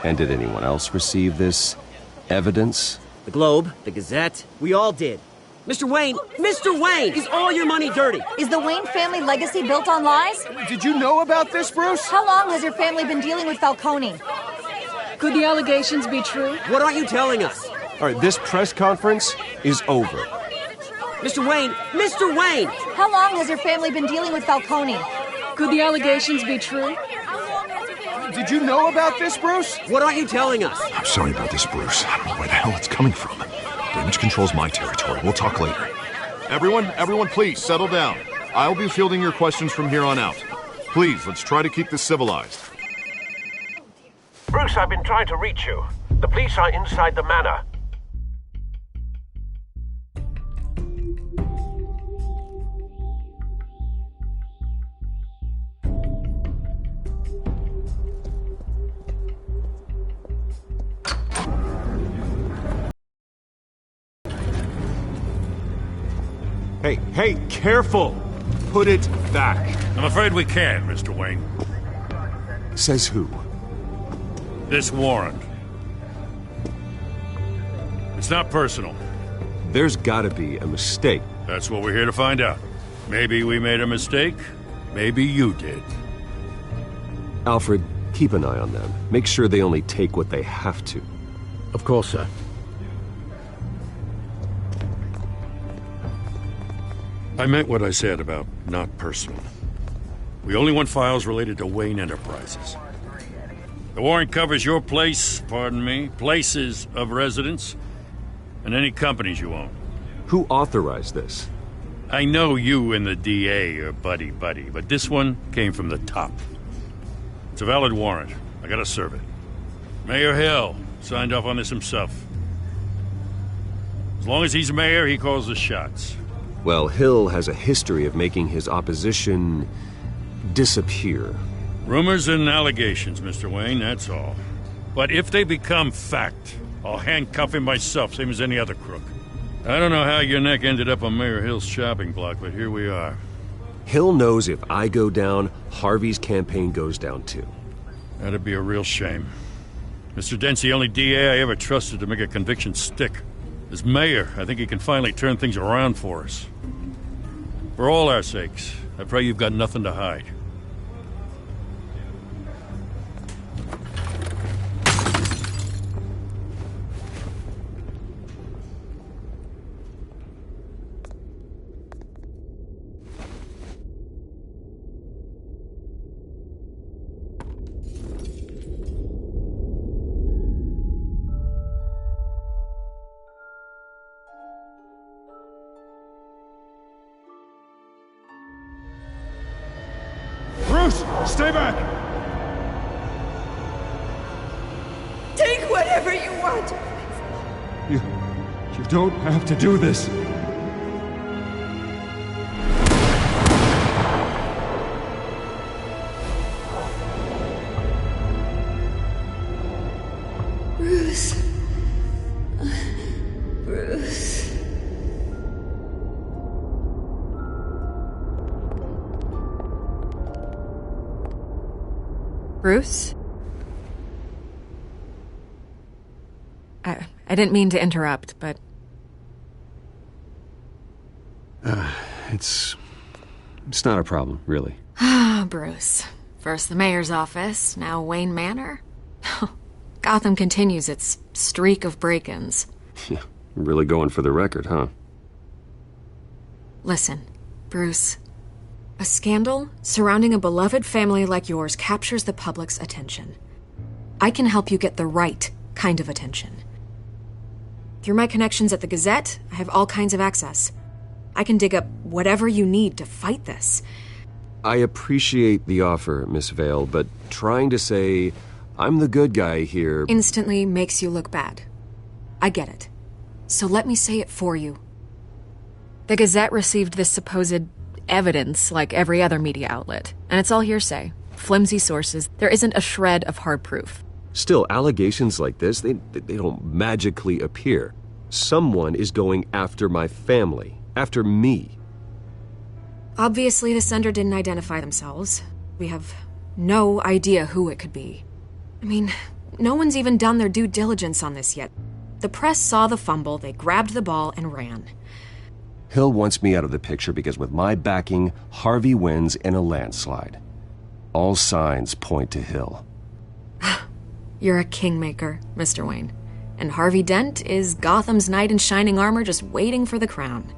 And did anyone else receive this evidence? The Globe, the Gazette, we all did. Mr. Wayne, is all your money dirty? Is the Wayne family legacy built on lies? Did you know about this, Bruce? How long has your family been dealing with Falcone? Could the allegations be true? What aren't you telling us? All right, this press conference is over. Mr. Wayne! How long has your family been dealing with Falcone? Could the allegations be true? Did you know about this, Bruce? What aren't you telling us? I'm sorry about this, Bruce. I don't know where the hell it's coming from. Damage control's my territory. We'll talk later. Everyone, please, settle down. I'll be fielding your questions from here on out. Please, let's try to keep this civilized. Bruce, I've been trying to reach you. The police are inside the manor. Hey, careful! put it back. I'm afraid we can't, Mr. Wayne. Says who? This warrant. It's not personal. There's gotta be a mistake. That's what we're here to find out. Maybe we made a mistake. Maybe you did. Alfred, keep an eye on them. Make sure they only take what they have to. Of course, sir. I meant what I said about not personal. We only want files related to Wayne Enterprises. The warrant covers your place, pardon me, places of residence, and any companies you own. Who authorized this? I know you and the DA are buddy-buddy, but this one came from the top. It's a valid warrant. I gotta serve it. Mayor Hill signed off on this himself. As long as he's mayor, he calls the shots. Well, Hill has a history of making his opposition disappear. Rumors and allegations, Mr. Wayne, that's all. But if they become fact, I'll handcuff him myself, same as any other crook. I don't know how your neck ended up on Mayor Hill's shopping block, but here we are. Hill knows if I go down, Harvey's campaign goes down too. That'd be a real shame. Mr. Dent's the only DA I ever trusted to make a conviction stick. As mayor, I think he can finally turn things around for us. For all our sakes, I pray you've got nothing to hide. Bruce, stay back! Take whatever you want. You don't have to do this. Bruce. Bruce. Bruce? I didn't mean to interrupt, but... It's not a problem, really. Ah, Bruce. First the mayor's office, now Wayne Manor. Gotham continues its streak of break-ins. Yeah, really going for the record, huh? Listen, Bruce. A scandal surrounding a beloved family like yours captures the public's attention. I can help you get the right kind of attention. Through my connections at the Gazette, I have all kinds of access. I can dig up whatever you need to fight this. I appreciate the offer, Miss Vale, but trying to say I'm the good guy here instantly makes you look bad. I get it. So let me say it for you. The Gazette received this supposed evidence like every other media outlet, and it's all hearsay. Flimsy sources. There isn't a shred of hard proof. Still, allegations like this, they don't magically appear. Someone is going after my family, after me. Obviously, the sender didn't identify themselves. We have no idea who it could be. I mean, no one's even done their due diligence on this yet. The press saw the fumble, they grabbed the ball and ran. Hill wants me out of the picture because with my backing, Harvey wins in a landslide. All signs point to Hill. You're a kingmaker, Mr. Wayne. And Harvey Dent is Gotham's knight in shining armor just waiting for the crown.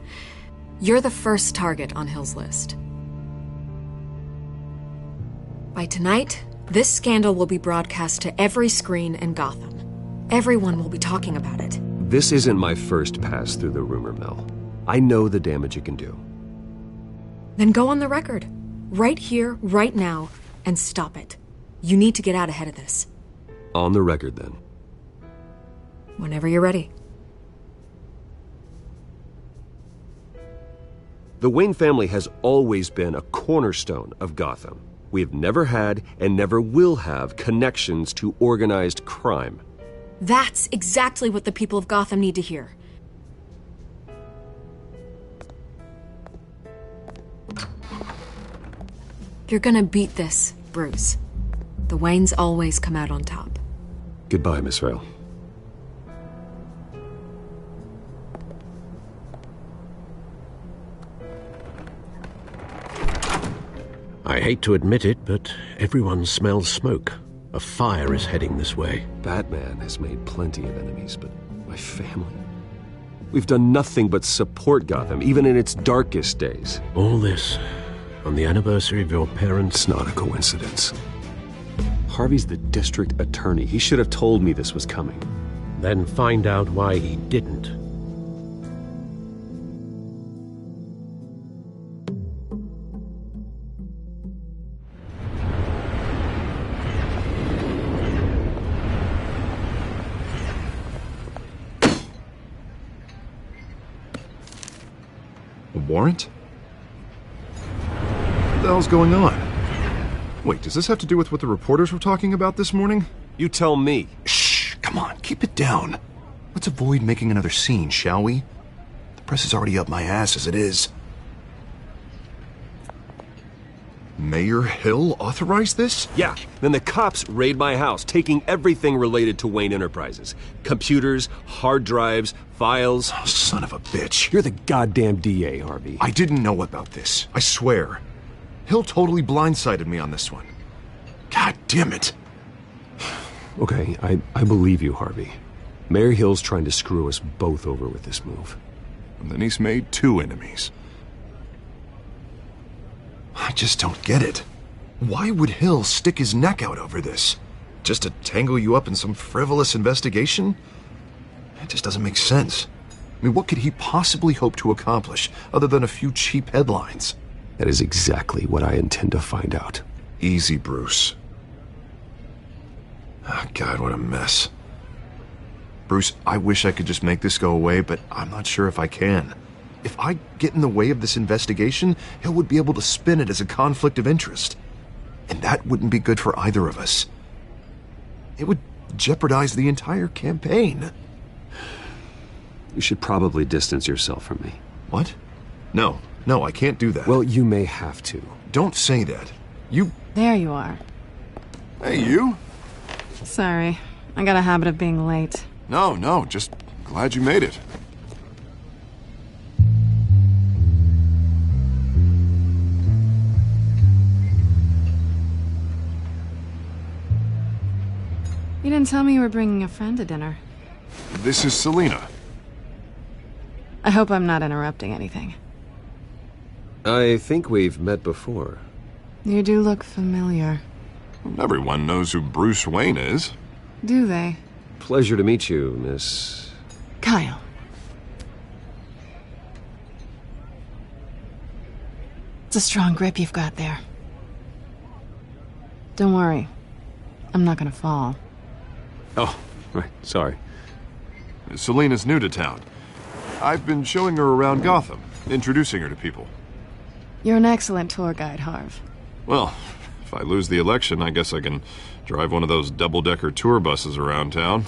You're the first target on Hill's list. By tonight, this scandal will be broadcast to every screen in Gotham. Everyone will be talking about it. This isn't my first pass through the rumor mill. I know the damage it can do. Then go on the record. Right here, right now, and stop it. You need to get out ahead of this. On the record, then. Whenever you're ready. The Wayne family has always been a cornerstone of Gotham. We have never had and never will have connections to organized crime. That's exactly what the people of Gotham need to hear. You're gonna beat this, Bruce. The Waynes always come out on top. Goodbye, Miss Rail. I hate to admit it, but everyone smells smoke. A fire is heading this way. Batman has made plenty of enemies, but my family... We've done nothing but support Gotham, even in its darkest days. All this on the anniversary of your parents'... It's not a coincidence. Harvey's the district attorney. He should have told me this was coming. Then find out why he didn't. A warrant? What the hell's going on? Wait, does this have to do with what the reporters were talking about this morning? You tell me. Shh, come on, keep it down. Let's avoid making another scene, shall we? The press is already up my ass as it is. Mayor Hill authorized this? Yeah, then the cops raid my house, taking everything related to Wayne Enterprises. Computers, hard drives, files. Oh, son of a bitch. You're the goddamn DA, Harvey. I didn't know about this. I swear. Hill totally blindsided me on this one. God damn it. Okay, I believe you, Harvey. Mayor Hill's trying to screw us both over with this move. And then he's made 2 enemies. I just don't get it. Why would Hill stick his neck out over this? Just to tangle you up in some frivolous investigation? It just doesn't make sense. I mean, what could he possibly hope to accomplish other than a few cheap headlines? That is exactly what I intend to find out. Easy, Bruce. Oh, God, what a mess. Bruce, I wish I could just make this go away, but I'm not sure if I can. If I get in the way of this investigation, Hill would be able to spin it as a conflict of interest. And that wouldn't be good for either of us. It would jeopardize the entire campaign. You should probably distance yourself from me. What? No, I can't do that. Well, you may have to. Don't say that. You... There you are. Hey, you? Sorry. I got a habit of being late. No, just glad you made it. You didn't tell me you were bringing a friend to dinner. This is Selina. I hope I'm not interrupting anything. I think we've met before. You do look familiar. Everyone knows who Bruce Wayne is. Do they? Pleasure to meet you, Miss... Kyle. It's a strong grip you've got there. Don't worry. I'm not gonna fall. Oh, right, sorry. Selina's new to town. I've been showing her around Gotham, introducing her to people. You're an excellent tour guide, Harv. Well, if I lose the election, I guess I can drive one of those double-decker tour buses around town.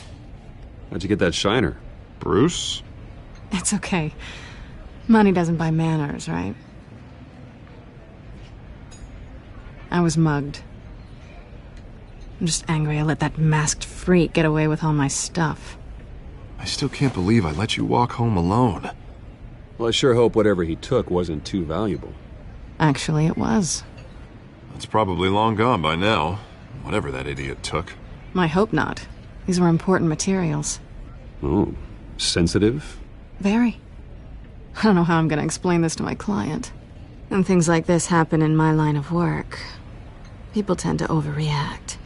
How'd you get that shiner? Bruce? It's okay. Money doesn't buy manners, right? I was mugged. I'm just angry I let that masked freak get away with all my stuff. I still can't believe I let you walk home alone. Well, I sure hope whatever he took wasn't too valuable. Actually, it was. It's probably long gone by now, whatever that idiot took. I hope not. These were important materials. Ooh, sensitive? Very. I don't know how I'm gonna explain this to my client. When things like this happen in my line of work, people tend to overreact.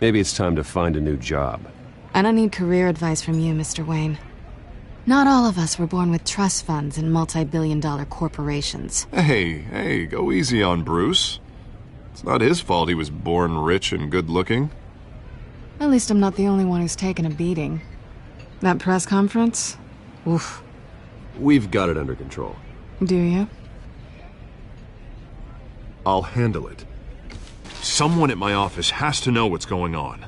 Maybe it's time to find a new job. I don't need career advice from you, Mr. Wayne. Not all of us were born with trust funds and multi-billion-dollar corporations. Hey, go easy on Bruce. It's not his fault he was born rich and good-looking. At least I'm not the only one who's taken a beating. That press conference? Oof. We've got it under control. Do you? I'll handle it. Someone at my office has to know what's going on.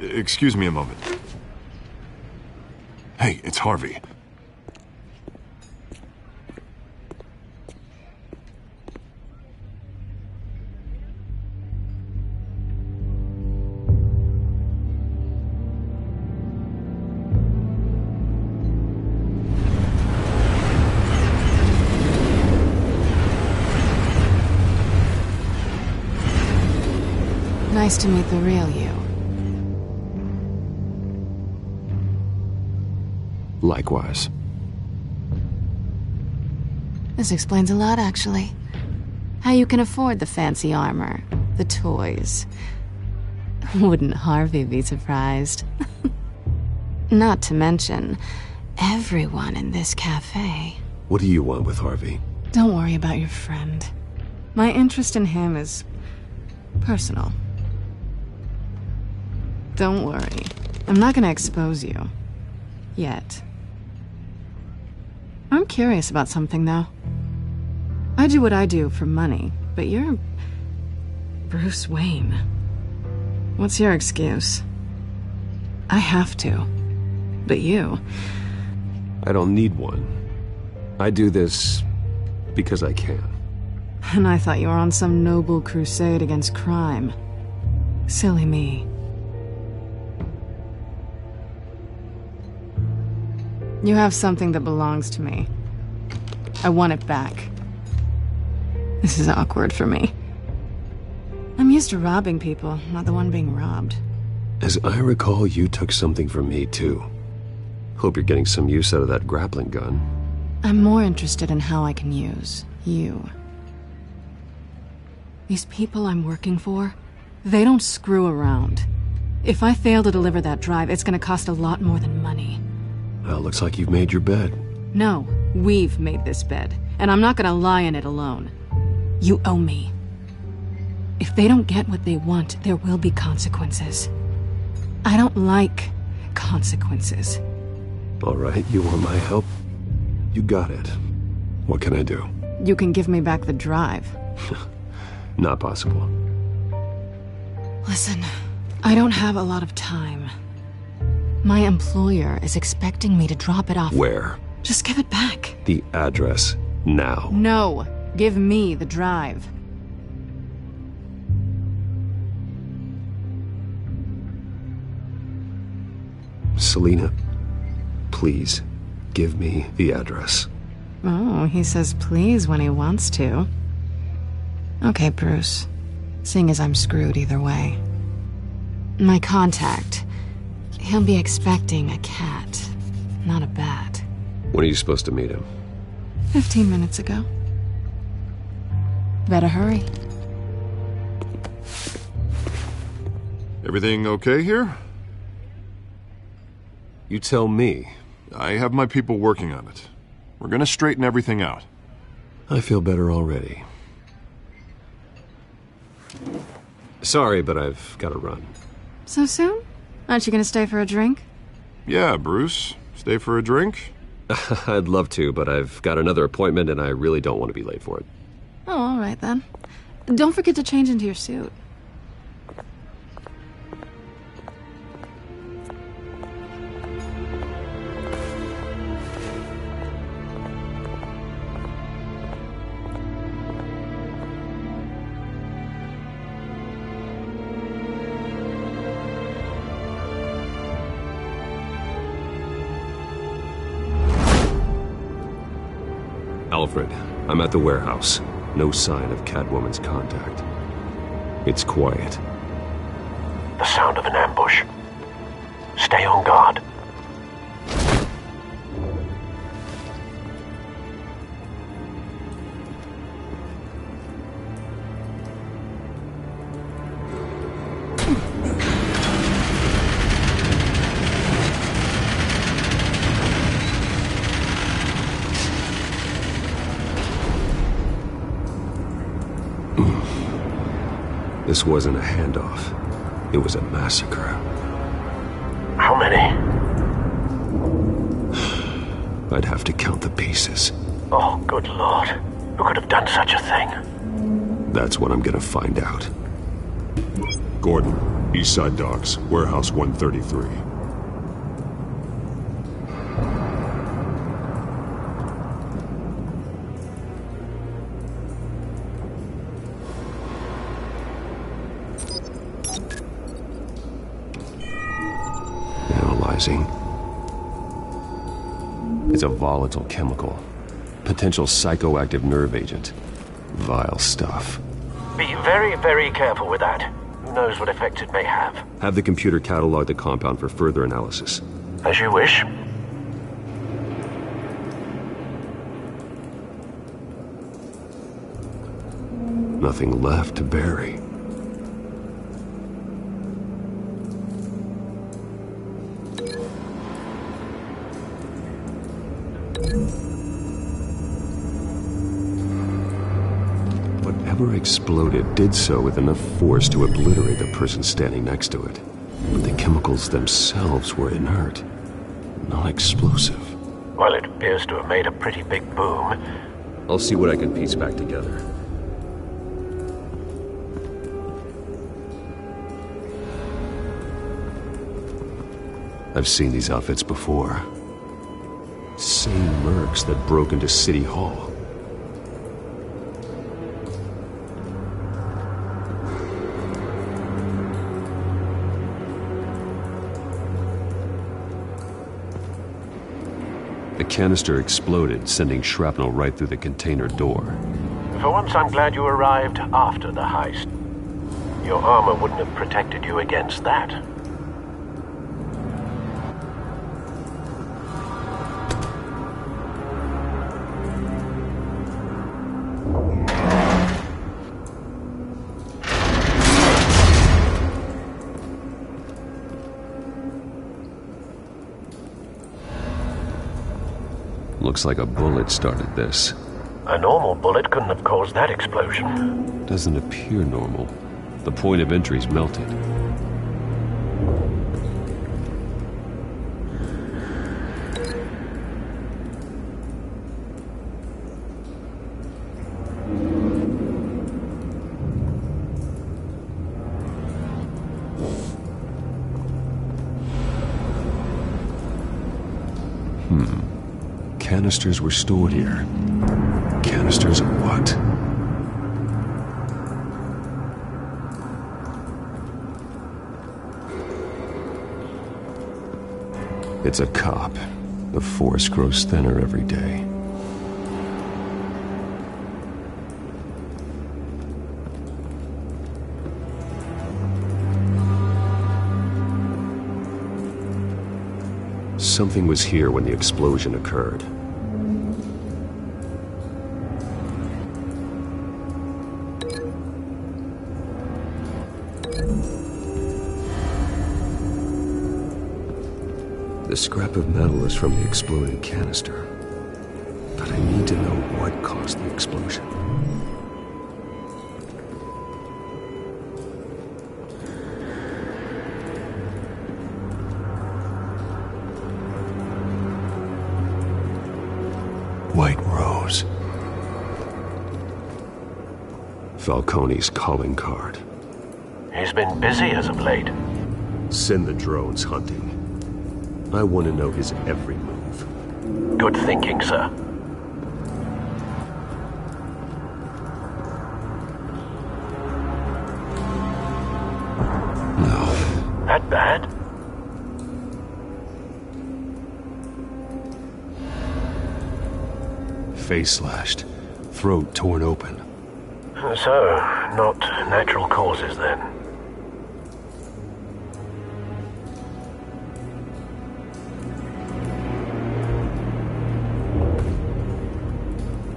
Excuse me a moment. Hey, it's Harvey. Nice to meet the real you. Likewise. This explains a lot, actually. How you can afford the fancy armor, the toys. Wouldn't Harvey be surprised? Not to mention, everyone in this cafe. What do you want with Harvey? Don't worry about your friend. My interest in him is personal. Don't worry. I'm not gonna expose you. Yet. I'm curious about something, though. I do what I do for money, but you're Bruce Wayne. What's your excuse? I have to. But you... I don't need one. I do this because I can. And I thought you were on some noble crusade against crime. Silly me. You have something that belongs to me. I want it back. This is awkward for me. I'm used to robbing people, not the one being robbed. As I recall, you took something from me, too. Hope you're getting some use out of that grappling gun. I'm more interested in how I can use you. These people I'm working for, they don't screw around. If I fail to deliver that drive, it's gonna cost a lot more than money. Well, looks like you've made your bed. No, we've made this bed, and I'm not gonna lie in it alone. You owe me. If they don't get what they want, there will be consequences. I don't like consequences. All right, you want my help? You got it. What can I do? You can give me back the drive. Not possible. Listen, I don't have a lot of time. My employer is expecting me to drop it off. Where? Just give it back. The address, now. No, give me the drive. Selina, please, give me the address. Oh, he says please when he wants to. Okay, Bruce. Seeing as I'm screwed either way. My contact. He'll be expecting a cat, not a bat. When are you supposed to meet him? 15 minutes ago. Better hurry. Everything okay here? You tell me. I have my people working on it. We're gonna straighten everything out. I feel better already. Sorry, but I've got to run. So soon? Aren't you gonna stay for a drink? Yeah, Bruce. Stay for a drink? I'd love to, but I've got another appointment and I really don't want to be late for it. Oh, all right then. Don't forget to change into your suit. Alfred, I'm at the warehouse. No sign of Catwoman's contact. It's quiet. The sound of an ambush. Stay on guard. This wasn't a handoff. It was a massacre. How many? I'd have to count the pieces. Oh, good Lord. Who could have done such a thing? That's what I'm gonna find out. Gordon, Eastside Docks, Warehouse 133. Analyzing. It's a volatile chemical. Potential psychoactive nerve agent. Vile stuff. Be very, very careful with that. knows what effects it may have. Have the computer catalog the compound for further analysis. As you wish. Nothing left to bury. Whatever exploded did so with enough force to obliterate the person standing next to it. But the chemicals themselves were inert, non-explosive. Well, it appears to have made a pretty big boom. I'll see what I can piece back together. I've seen these outfits before. Same mercs that broke into City Hall. The canister exploded, sending shrapnel right through the container door. For once, I'm glad you arrived after the heist. Your armor wouldn't have protected you against that. Looks like a bullet started this. A normal bullet couldn't have caused that explosion. Doesn't appear normal. The point of entry's melted. Canisters were stored here. Canisters of what? It's a cop. The force grows thinner every day. Something was here when the explosion occurred. The scrap of metal is from the exploded canister. But I need to know what caused the explosion. White Rose. Falcone's calling card. He's been busy as of late. Send the drones hunting. I want to know his every move. Good thinking, sir. No. That bad? Face slashed. Throat torn open. So, not natural causes then.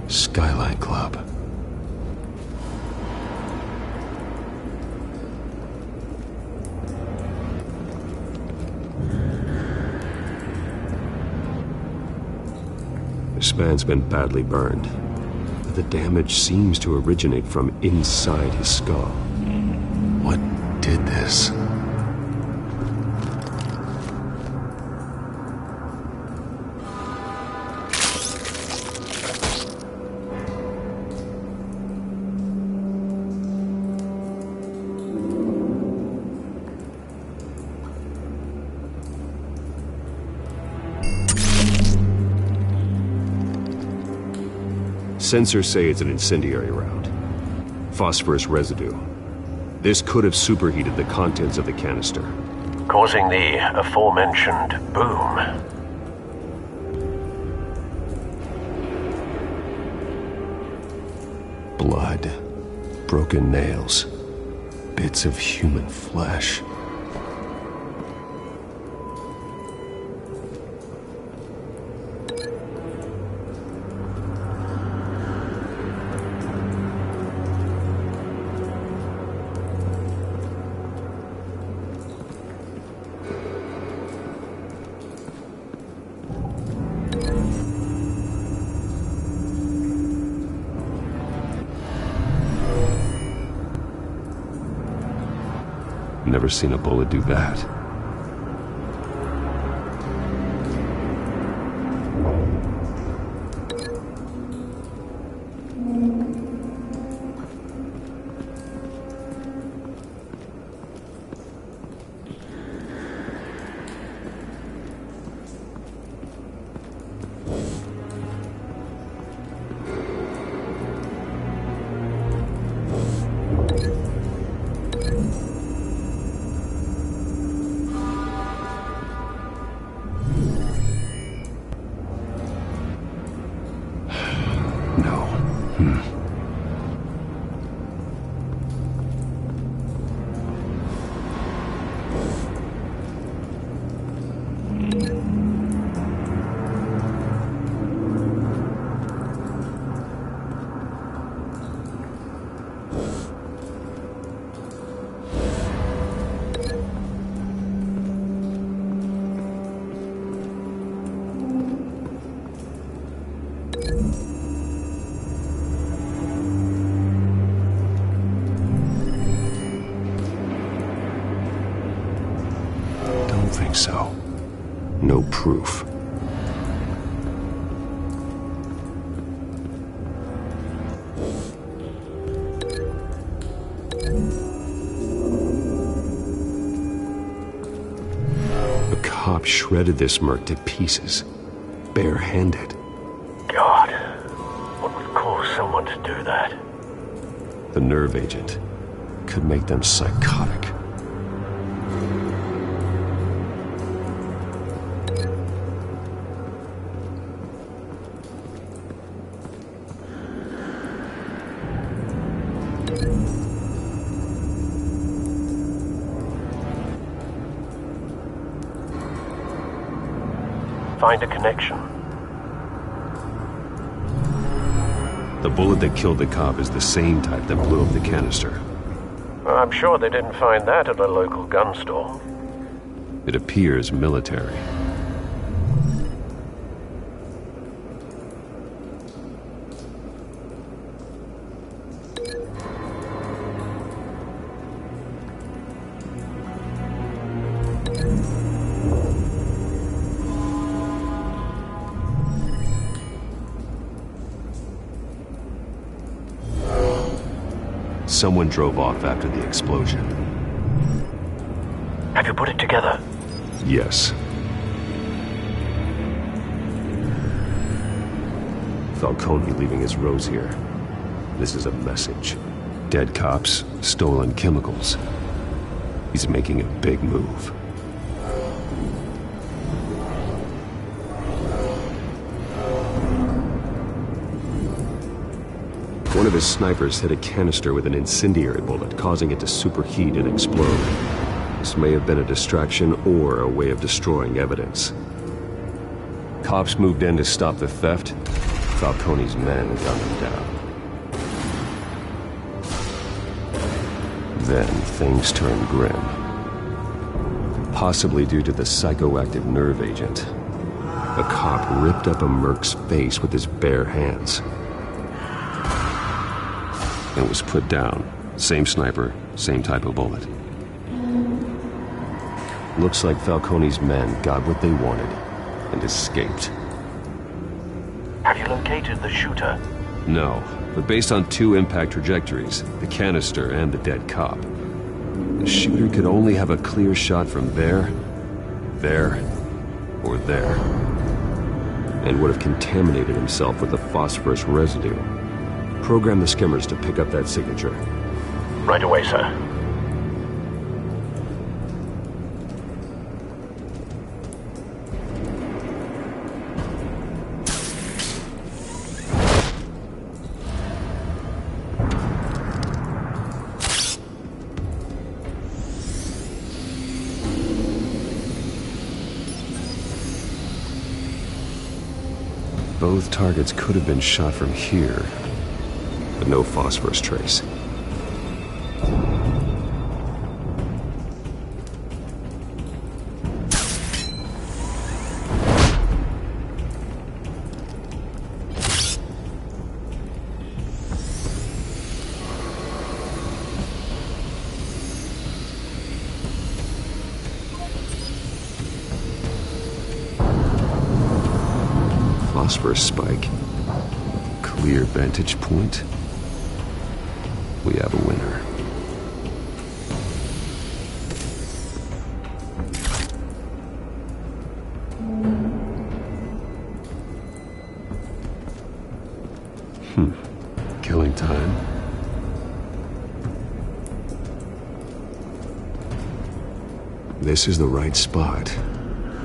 Skyline Club. This man's been badly burned. But the damage seems to originate from inside his skull. What did this? Sensors say it's an incendiary round. Phosphorus residue. This could have superheated the contents of the canister, causing the aforementioned boom. Blood. Broken nails. bits of human flesh. Never seen a bullet do that. So, no proof. A cop shredded this merc to pieces, barehanded. God, what would cause someone to do that? The nerve agent could make them psychotic. Find a connection. The bullet that killed the cop is the same type that blew up the canister. I'm sure they didn't find that at a local gun store. It appears military. Someone drove off after the explosion. Have you put it together? Yes. Falcone leaving his rose here. This is a message. Dead cops, stolen chemicals. He's making a big move. One of his snipers hit a canister with an incendiary bullet, causing it to superheat and explode. This may have been a distraction or a way of destroying evidence. Cops moved in to stop the theft. Falcone's men gunned him down. Then things turned grim. Possibly due to the psychoactive nerve agent. A cop ripped up a merc's face with his bare hands. And was put down. Same sniper, same type of bullet. Looks like Falcone's men got what they wanted and escaped. Have you located the shooter? No, but based on two impact trajectories, the canister and the dead cop, the shooter could only have a clear shot from there, or there, and would have contaminated himself with the phosphorus residue. Program the skimmers to pick up that signature. Right away, sir. Both targets could have been shot from here, but no phosphorus trace. Phosphorus spike. Clear vantage point. We have a winner. Killing time. This is the right spot.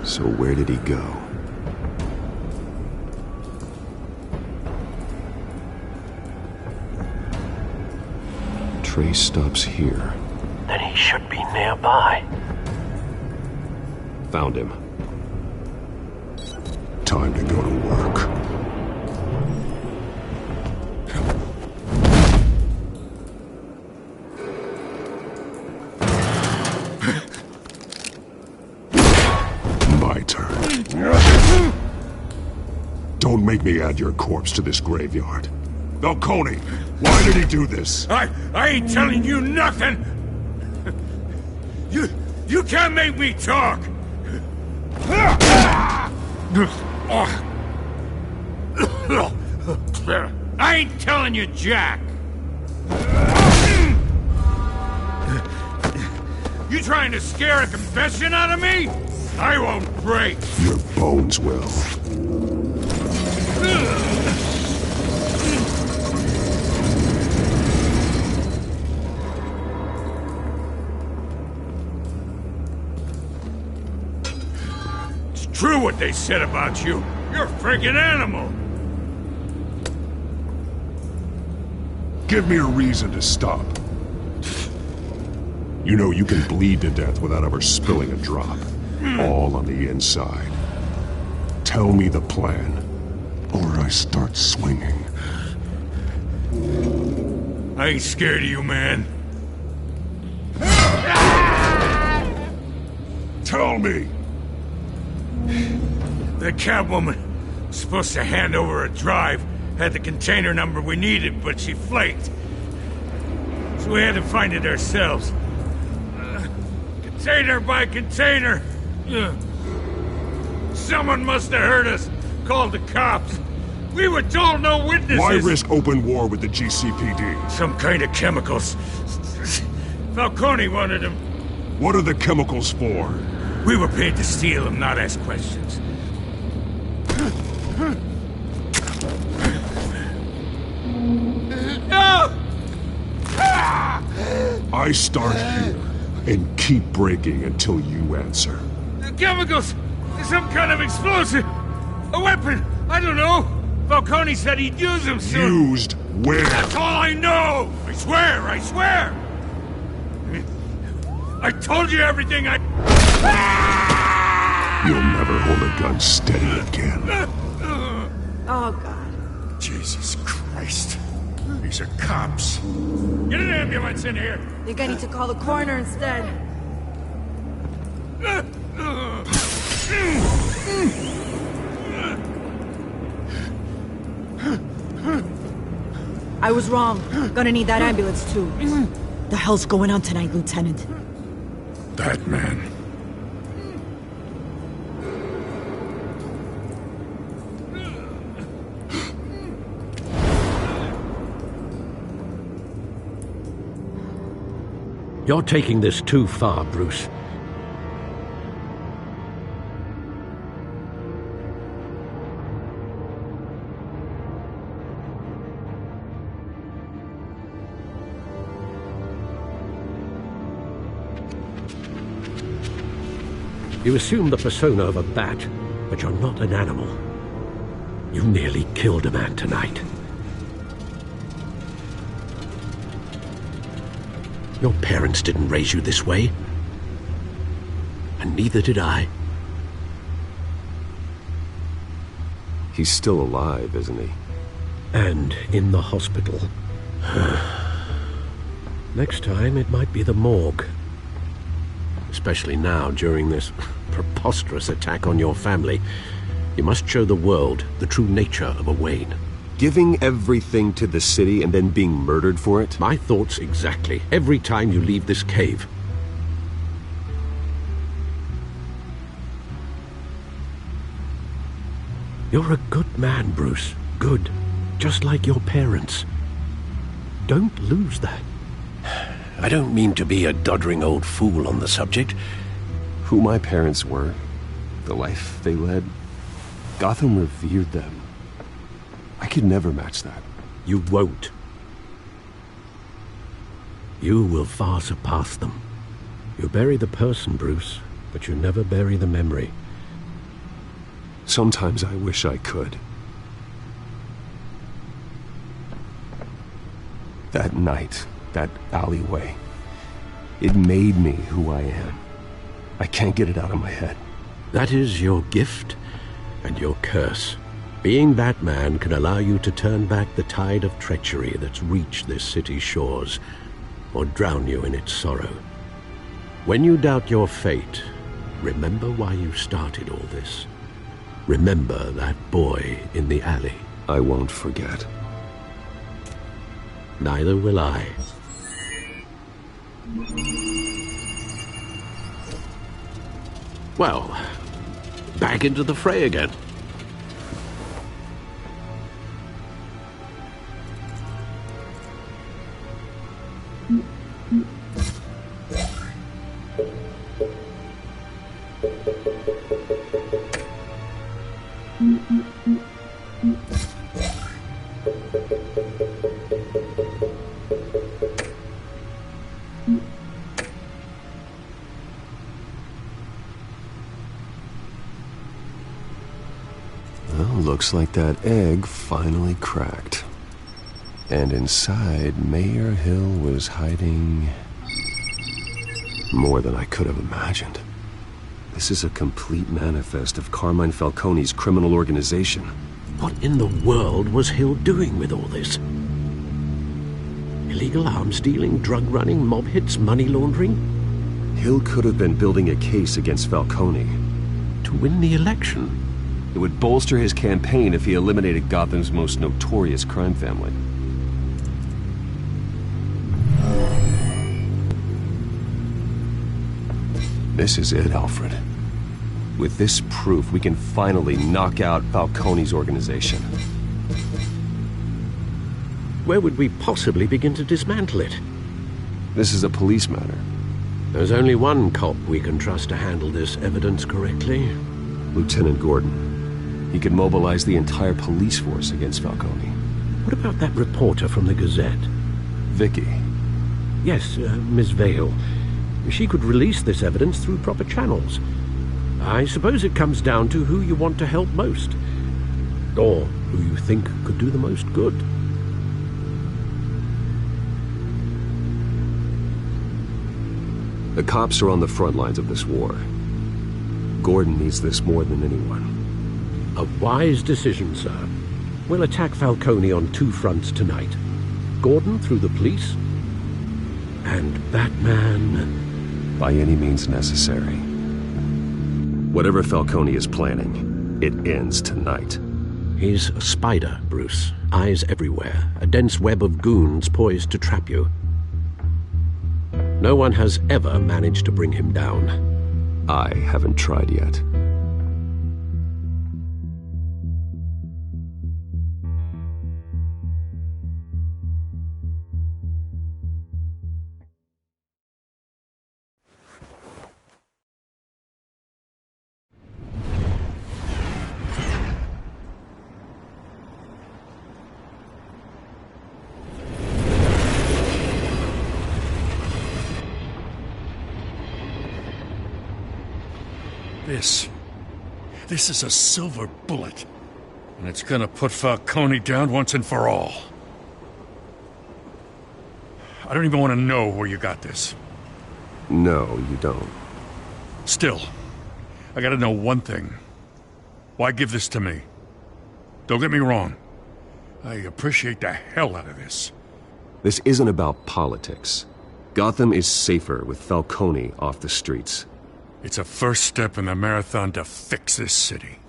So where did he go? Trace stops here. Then he should be nearby. Found him. Time to go to work. My turn. Don't make me add your corpse to this graveyard. Falcone, why did he do this? I ain't telling you nothing! You can't make me talk! I ain't telling you, Jack! You trying to scare a confession out of me? I won't break! Your bones will. True what they said about you. You're a friggin' animal. Give me a reason to stop. You know you can bleed to death without ever spilling a drop. All on the inside. Tell me the plan, or I start swinging. I ain't scared of you, man. Tell me! The Catwoman was supposed to hand over a drive, had the container number we needed, but she flaked. So we had to find it ourselves. Container by container. Someone must have heard us, called the cops. We were told no witnesses. Why risk open war with the GCPD? Some kind of chemicals. Falcone wanted them. What are the chemicals for? We were paid to steal them, not ask questions. No! I start here and keep breaking until you answer. The chemicals! Some kind of explosive! A weapon! I don't know! Falcone said he'd use them soon. Used where? That's all I know! I swear! I swear! I told you everything I... You'll never hold a gun steady again. Oh, God. Jesus Christ. These are cops. Get an ambulance in here! I think I need to call the coroner instead. I was wrong. Gonna need that ambulance, too. The hell's going on tonight, Lieutenant? Batman. You're taking this too far, Bruce. You assume the persona of a bat, but you're not an animal. You nearly killed a man tonight. Your parents didn't raise you this way. And neither did I. He's still alive, isn't he? And in the hospital. Next time, it might be the morgue. Especially now, during this preposterous attack on your family. You must show the world the true nature of a Wayne. Giving everything to the city and then being murdered for it? My thoughts exactly. Every time you leave this cave. You're a good man, Bruce. Good. Just like your parents. Don't lose that. I don't mean to be a doddering old fool on the subject. Who my parents were, the life they led, Gotham revered them. I could never match that. You won't. You will far surpass them. You bury the person, Bruce, but you never bury the memory. Sometimes I wish I could. That night, that alleyway, it made me who I am. I can't get it out of my head. That is your gift and your curse. Being that man can allow you to turn back the tide of treachery that's reached this city's shores, or drown you in its sorrow. When you doubt your fate, remember why you started all this. Remember that boy in the alley. I won't forget. Neither will I. Well, back into the fray again. Looks like that egg finally cracked. And inside, Mayor Hill was hiding more than I could have imagined. This is a complete manifest of Carmine Falcone's criminal organization. What in the world was Hill doing with all this? Illegal arms dealing, drug running, mob hits, money laundering? Hill could have been building a case against Falcone. To win the election? It would bolster his campaign if he eliminated Gotham's most notorious crime family. This is it, Alfred. With this proof, we can finally knock out Falcone's organization. Where would we possibly begin to dismantle it? This is a police matter. There's only one cop we can trust to handle this evidence correctly. Lieutenant Gordon. He could mobilize the entire police force against Falcone. What about that reporter from the Gazette? Vicky. Yes, Miss Vale. She could release this evidence through proper channels. I suppose it comes down to who you want to help most. Or who you think could do the most good. The cops are on the front lines of this war. Gordon needs this more than anyone. A wise decision, sir. We'll attack Falcone on two fronts tonight. Gordon through the police, and Batman... by any means necessary. Whatever Falcone is planning, it ends tonight. He's a spider, Bruce. Eyes everywhere. A dense web of goons poised to trap you. No one has ever managed to bring him down. I haven't tried yet. This is a silver bullet. And it's gonna put Falcone down once and for all. I don't even want to know where you got this. No, you don't. Still, I gotta know one thing. Why give this to me? Don't get me wrong. I appreciate the hell out of this. This isn't about politics. Gotham is safer with Falcone off the streets. It's a first step in the marathon to fix this city.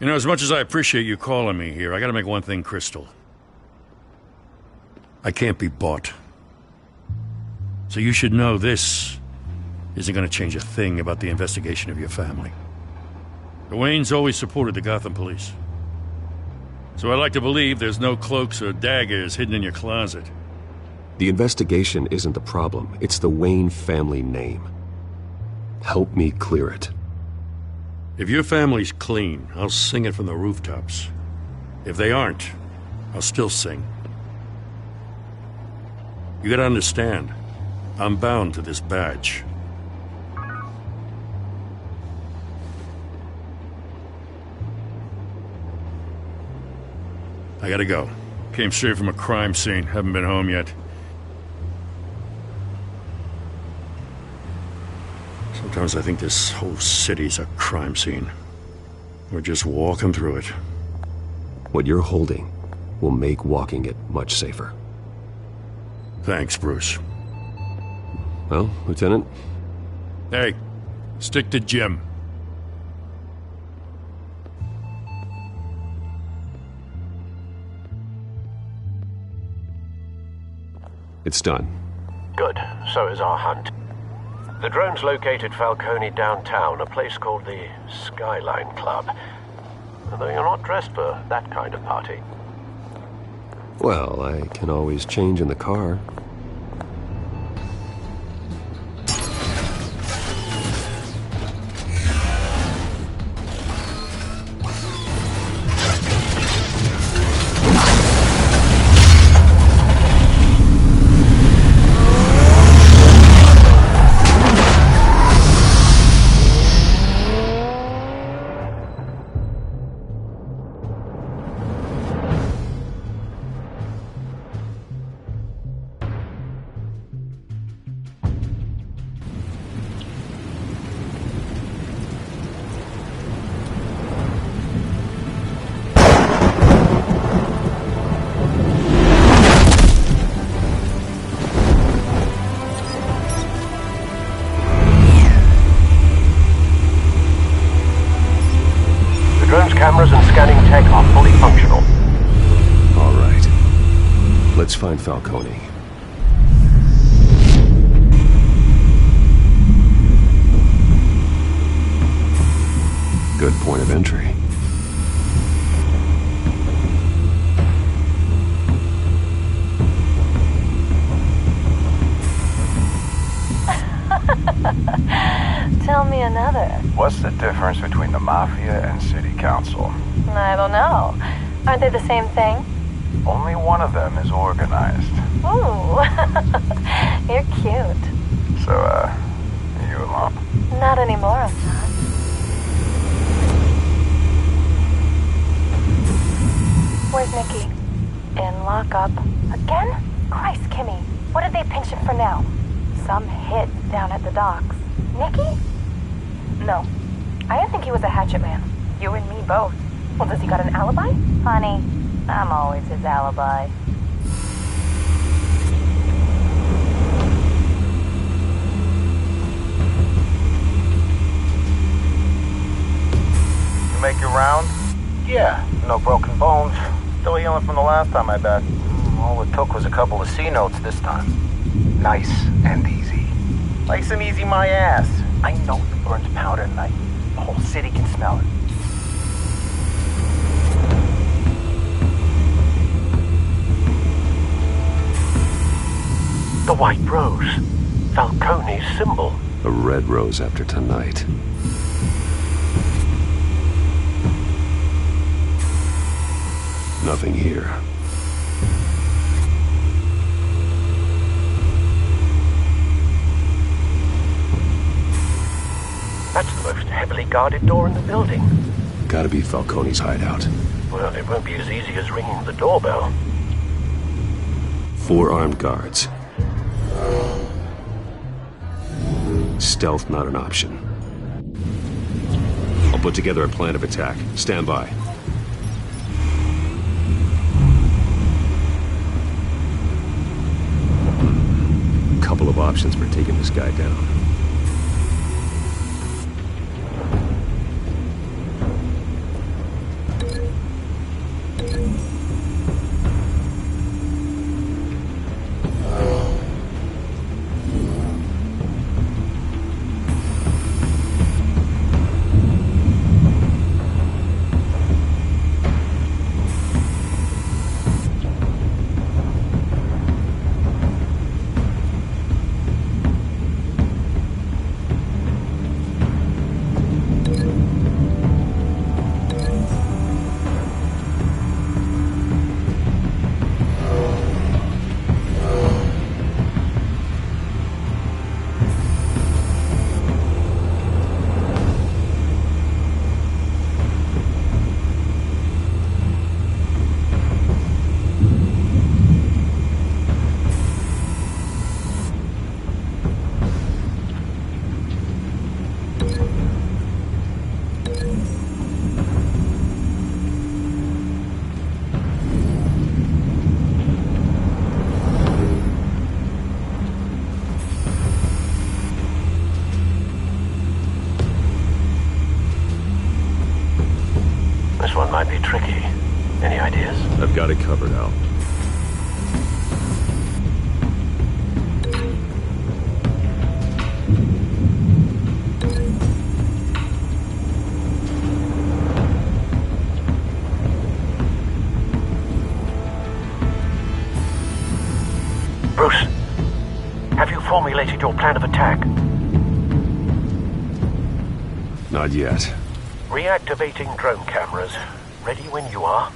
You know, as much as I appreciate you calling me here, I gotta make one thing crystal. I can't be bought. So you should know this isn't gonna change a thing about the investigation of your family. The Waynes always supported the Gotham police. So I like to believe there's no cloaks or daggers hidden in your closet. The investigation isn't the problem. It's the Wayne family name. Help me clear it. If your family's clean, I'll sing it from the rooftops. If they aren't, I'll still sing. You gotta understand, I'm bound to this badge. I gotta go. Came straight from a crime scene. Haven't been home yet. Sometimes I think this whole city's a crime scene. We're just walking through it. What you're holding will make walking it much safer. Thanks, Bruce. Well, Lieutenant? Hey, stick to Jim. It's done. Good. So is our hunt. The drone's located Falcone downtown, a place called the Skyline Club. Although you're not dressed for that kind of party. Well, I can always change in the car. Cameras and scanning tech are fully functional. All right. Let's find Falcone. Good point of entry. Tell me another. What's the difference between the Mafia and City Council? I don't know. Aren't they the same thing? Only one of them is organized. Ooh. You're cute. So, are you alone? Not anymore, I'm not. Where's Nikki? In lockup. Again? Christ, Kimmy. What did they pinch him for now? Some hit down at the docks. Nikki? No. I didn't think he was a hatchet man. You and me both. Well, does he got an alibi? Honey, I'm always his alibi. You make your round? Yeah, no broken bones. Still healing from the last time, I bet. All it took was a couple of C notes this time. Nice and easy. Like some easy my ass. I know you burned powder tonight. The whole city can smell it. The white rose. Falcone's symbol. A red rose after tonight. Nothing here. That's the most heavily guarded door in the building. Gotta be Falcone's hideout. Well, it won't be as easy as ringing the doorbell. 4 armed guards. Stealth not an option. I'll put together a plan of attack. Stand by. couple of options for taking this guy down. This one might be tricky. Any ideas? I've got it covered, Al. Bruce, have you formulated your plan of attack? Not yet. Reactivating drone cameras. Ready when you are.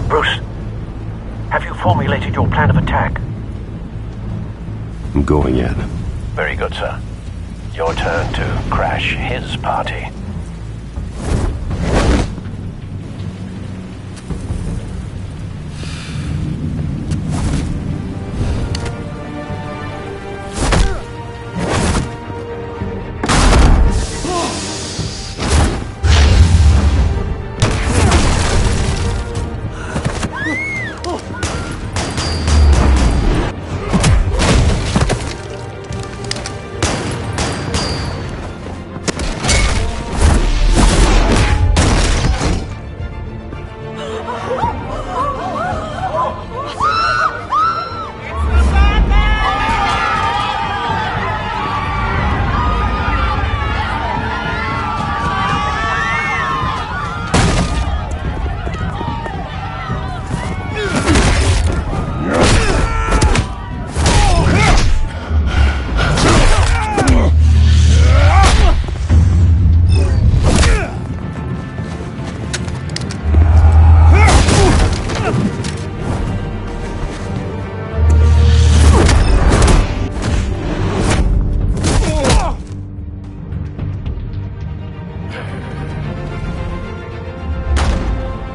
Bruce, have you formulated your plan of attack? I'm going in. Very good, sir. Your turn to crash his party.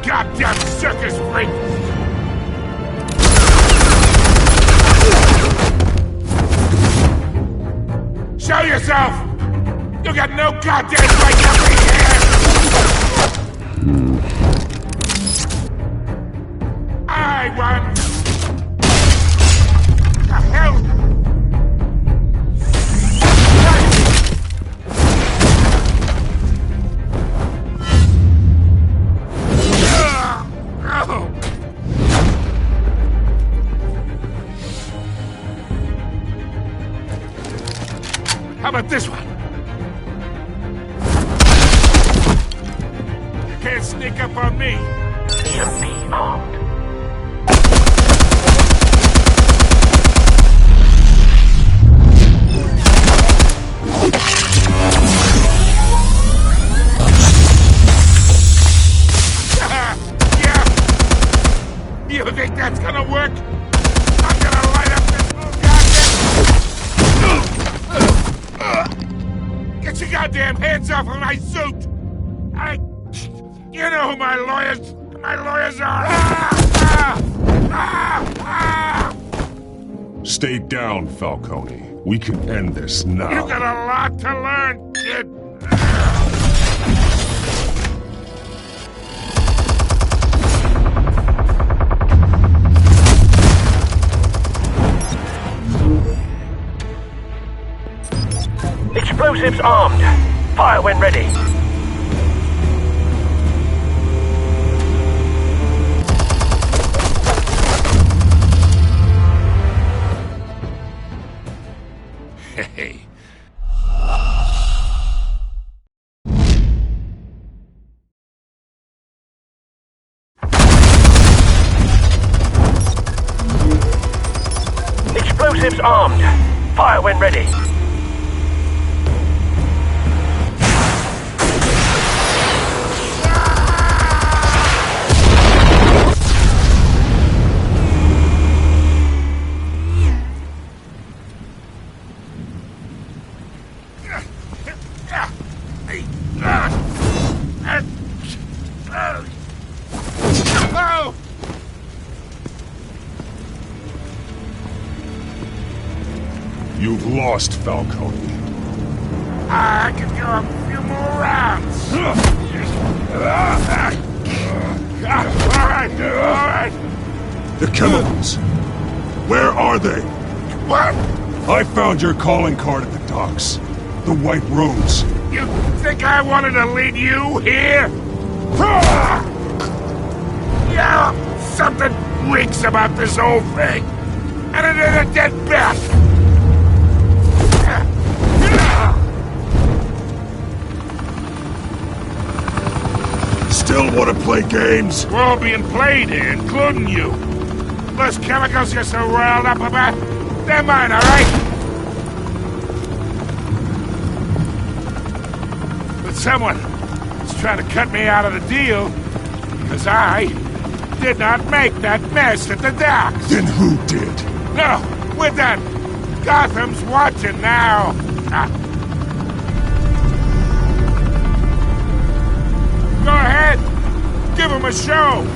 Goddamn circus freak! Show yourself! You got no goddamn right to be here! way, one! The hell? How about this one? You can't sneak up on me. EMP armed. Yeah. You think that's gonna work? I'm gonna light up this whole goddamn... Get your goddamn hands off of my suit! You know who my lawyers are! Stay down, Falcone. We can end this now. You got a lot to learn, kid! Explosives armed. Fire when ready. Hey. Explosives armed. Fire when ready. You've lost, Falcone. I can go a few more rounds. All right. The chemicals. Where are they? What? I found your calling card at the docks. The White Rose. You think I wanted to lead you here? Yeah, something reeks about this whole thing. And it is a dead bat. Still want to play games? We're all being played here, including you. Those chemicals you're so riled up about, they're mine, all right? But someone is trying to cut me out of the deal because I did not make that mess at the docks. Then who did? No, we're done. Gotham's watching now. Go ahead. Give him a show.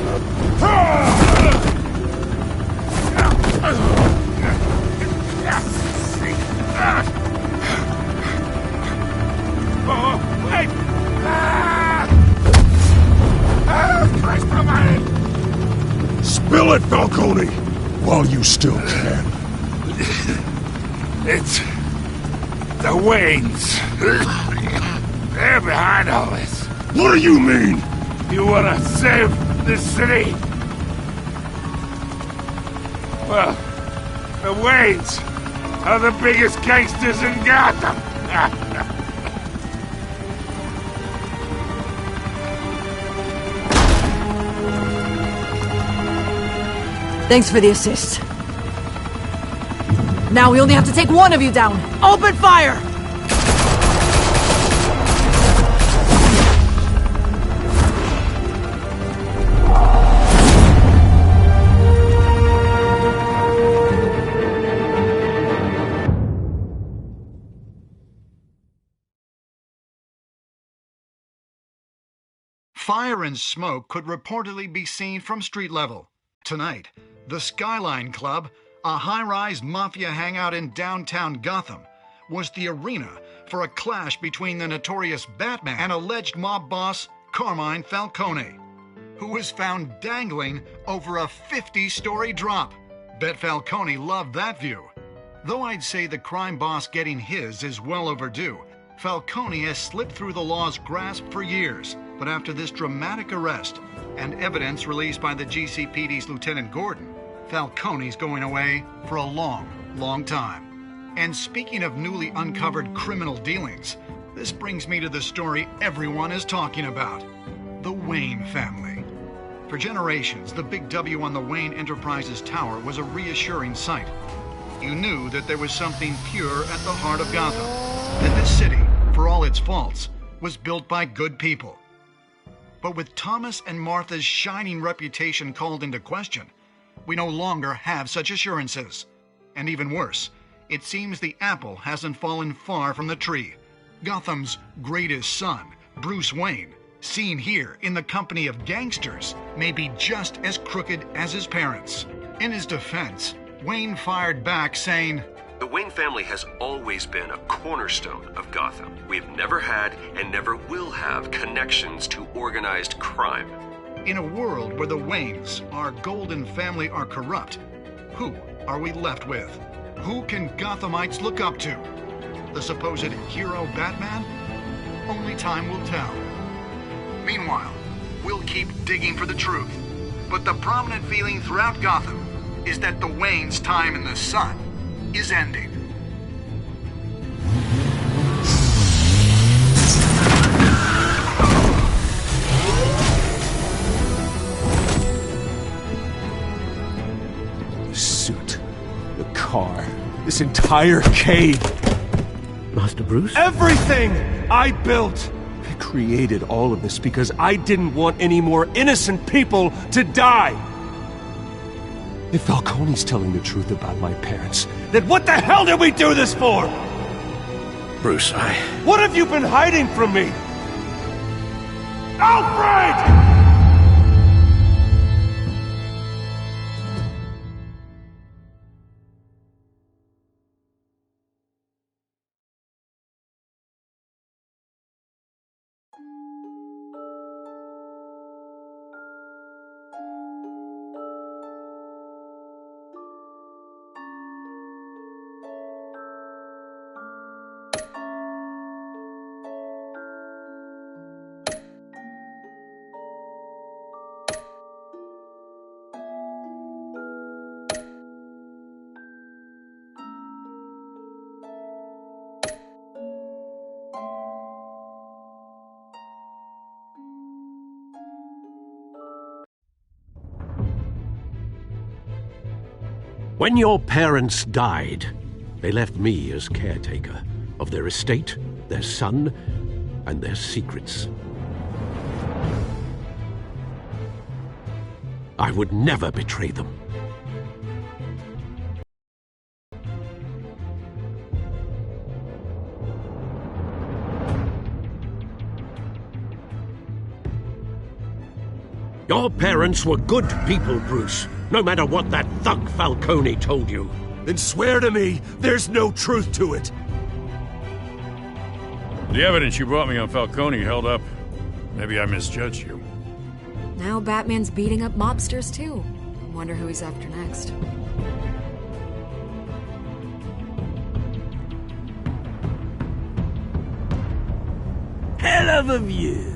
Oh, wait. Christ almighty. Spill it, Falcone, while you still can. It's the Waynes. They're behind all this. What do you mean? You wanna save this city? Well, the Waynes are the biggest gangsters in Gotham. Thanks for the assist. Now we only have to take one of you down. Open fire! Fire and smoke could reportedly be seen from street level. Tonight, the Skyline Club, a high-rise mafia hangout in downtown Gotham, was the arena for a clash between the notorious Batman and alleged mob boss Carmine Falcone. who was found dangling over a 50-story drop. Bet Falcone loved that view. Though I'd say the crime boss getting his is well overdue, Falcone has slipped through the law's grasp for years. But after this dramatic arrest and evidence released by the GCPD's Lieutenant Gordon, Falcone's going away for a long, long time. And speaking of newly uncovered criminal dealings, this brings me to the story everyone is talking about: the Wayne family. For generations, the big W on the Wayne Enterprises tower was a reassuring sight. You knew that there was something pure at the heart of Gotham, that this city, for all its faults, was built by good people. But with Thomas and Martha's shining reputation called into question, we no longer have such assurances. And even worse, it seems the apple hasn't fallen far from the tree. Gotham's greatest son, Bruce Wayne, seen here in the company of gangsters, may be just as crooked as his parents. In his defense, Wayne fired back saying, "The Wayne family has always been a cornerstone of Gotham. We've never had and never will have connections to organized crime." In a world where the Waynes, our golden family, are corrupt, who are we left with? Who can Gothamites look up to? The supposed hero Batman? Only time will tell. Meanwhile, we'll keep digging for the truth. But the prominent feeling throughout Gotham is that the Waynes' time in the sun is ending. The suit, the car, this entire cave. Master Bruce? Everything I built! I created all of this because I didn't want any more innocent people to die! If Falcone's telling the truth about my parents, then what the hell did we do this for? Bruce, What have you been hiding from me? Alfred! When your parents died, they left me as caretaker of their estate, their son, and their secrets. I would never betray them. Your parents were good people, Bruce, no matter what that thug Falcone told you. Then swear to me there's no truth to it. The evidence you brought me on Falcone held up. Maybe I misjudged you. Now Batman's beating up mobsters, too. Wonder who he's after next. Hell of a view.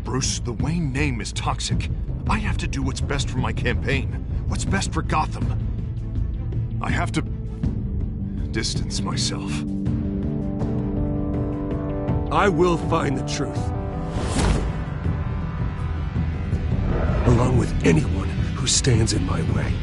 Bruce, the Wayne name is toxic. I have to do what's best for my campaign. What's best for Gotham. I have to distance myself. I will find the truth. Along with anyone who stands in my way.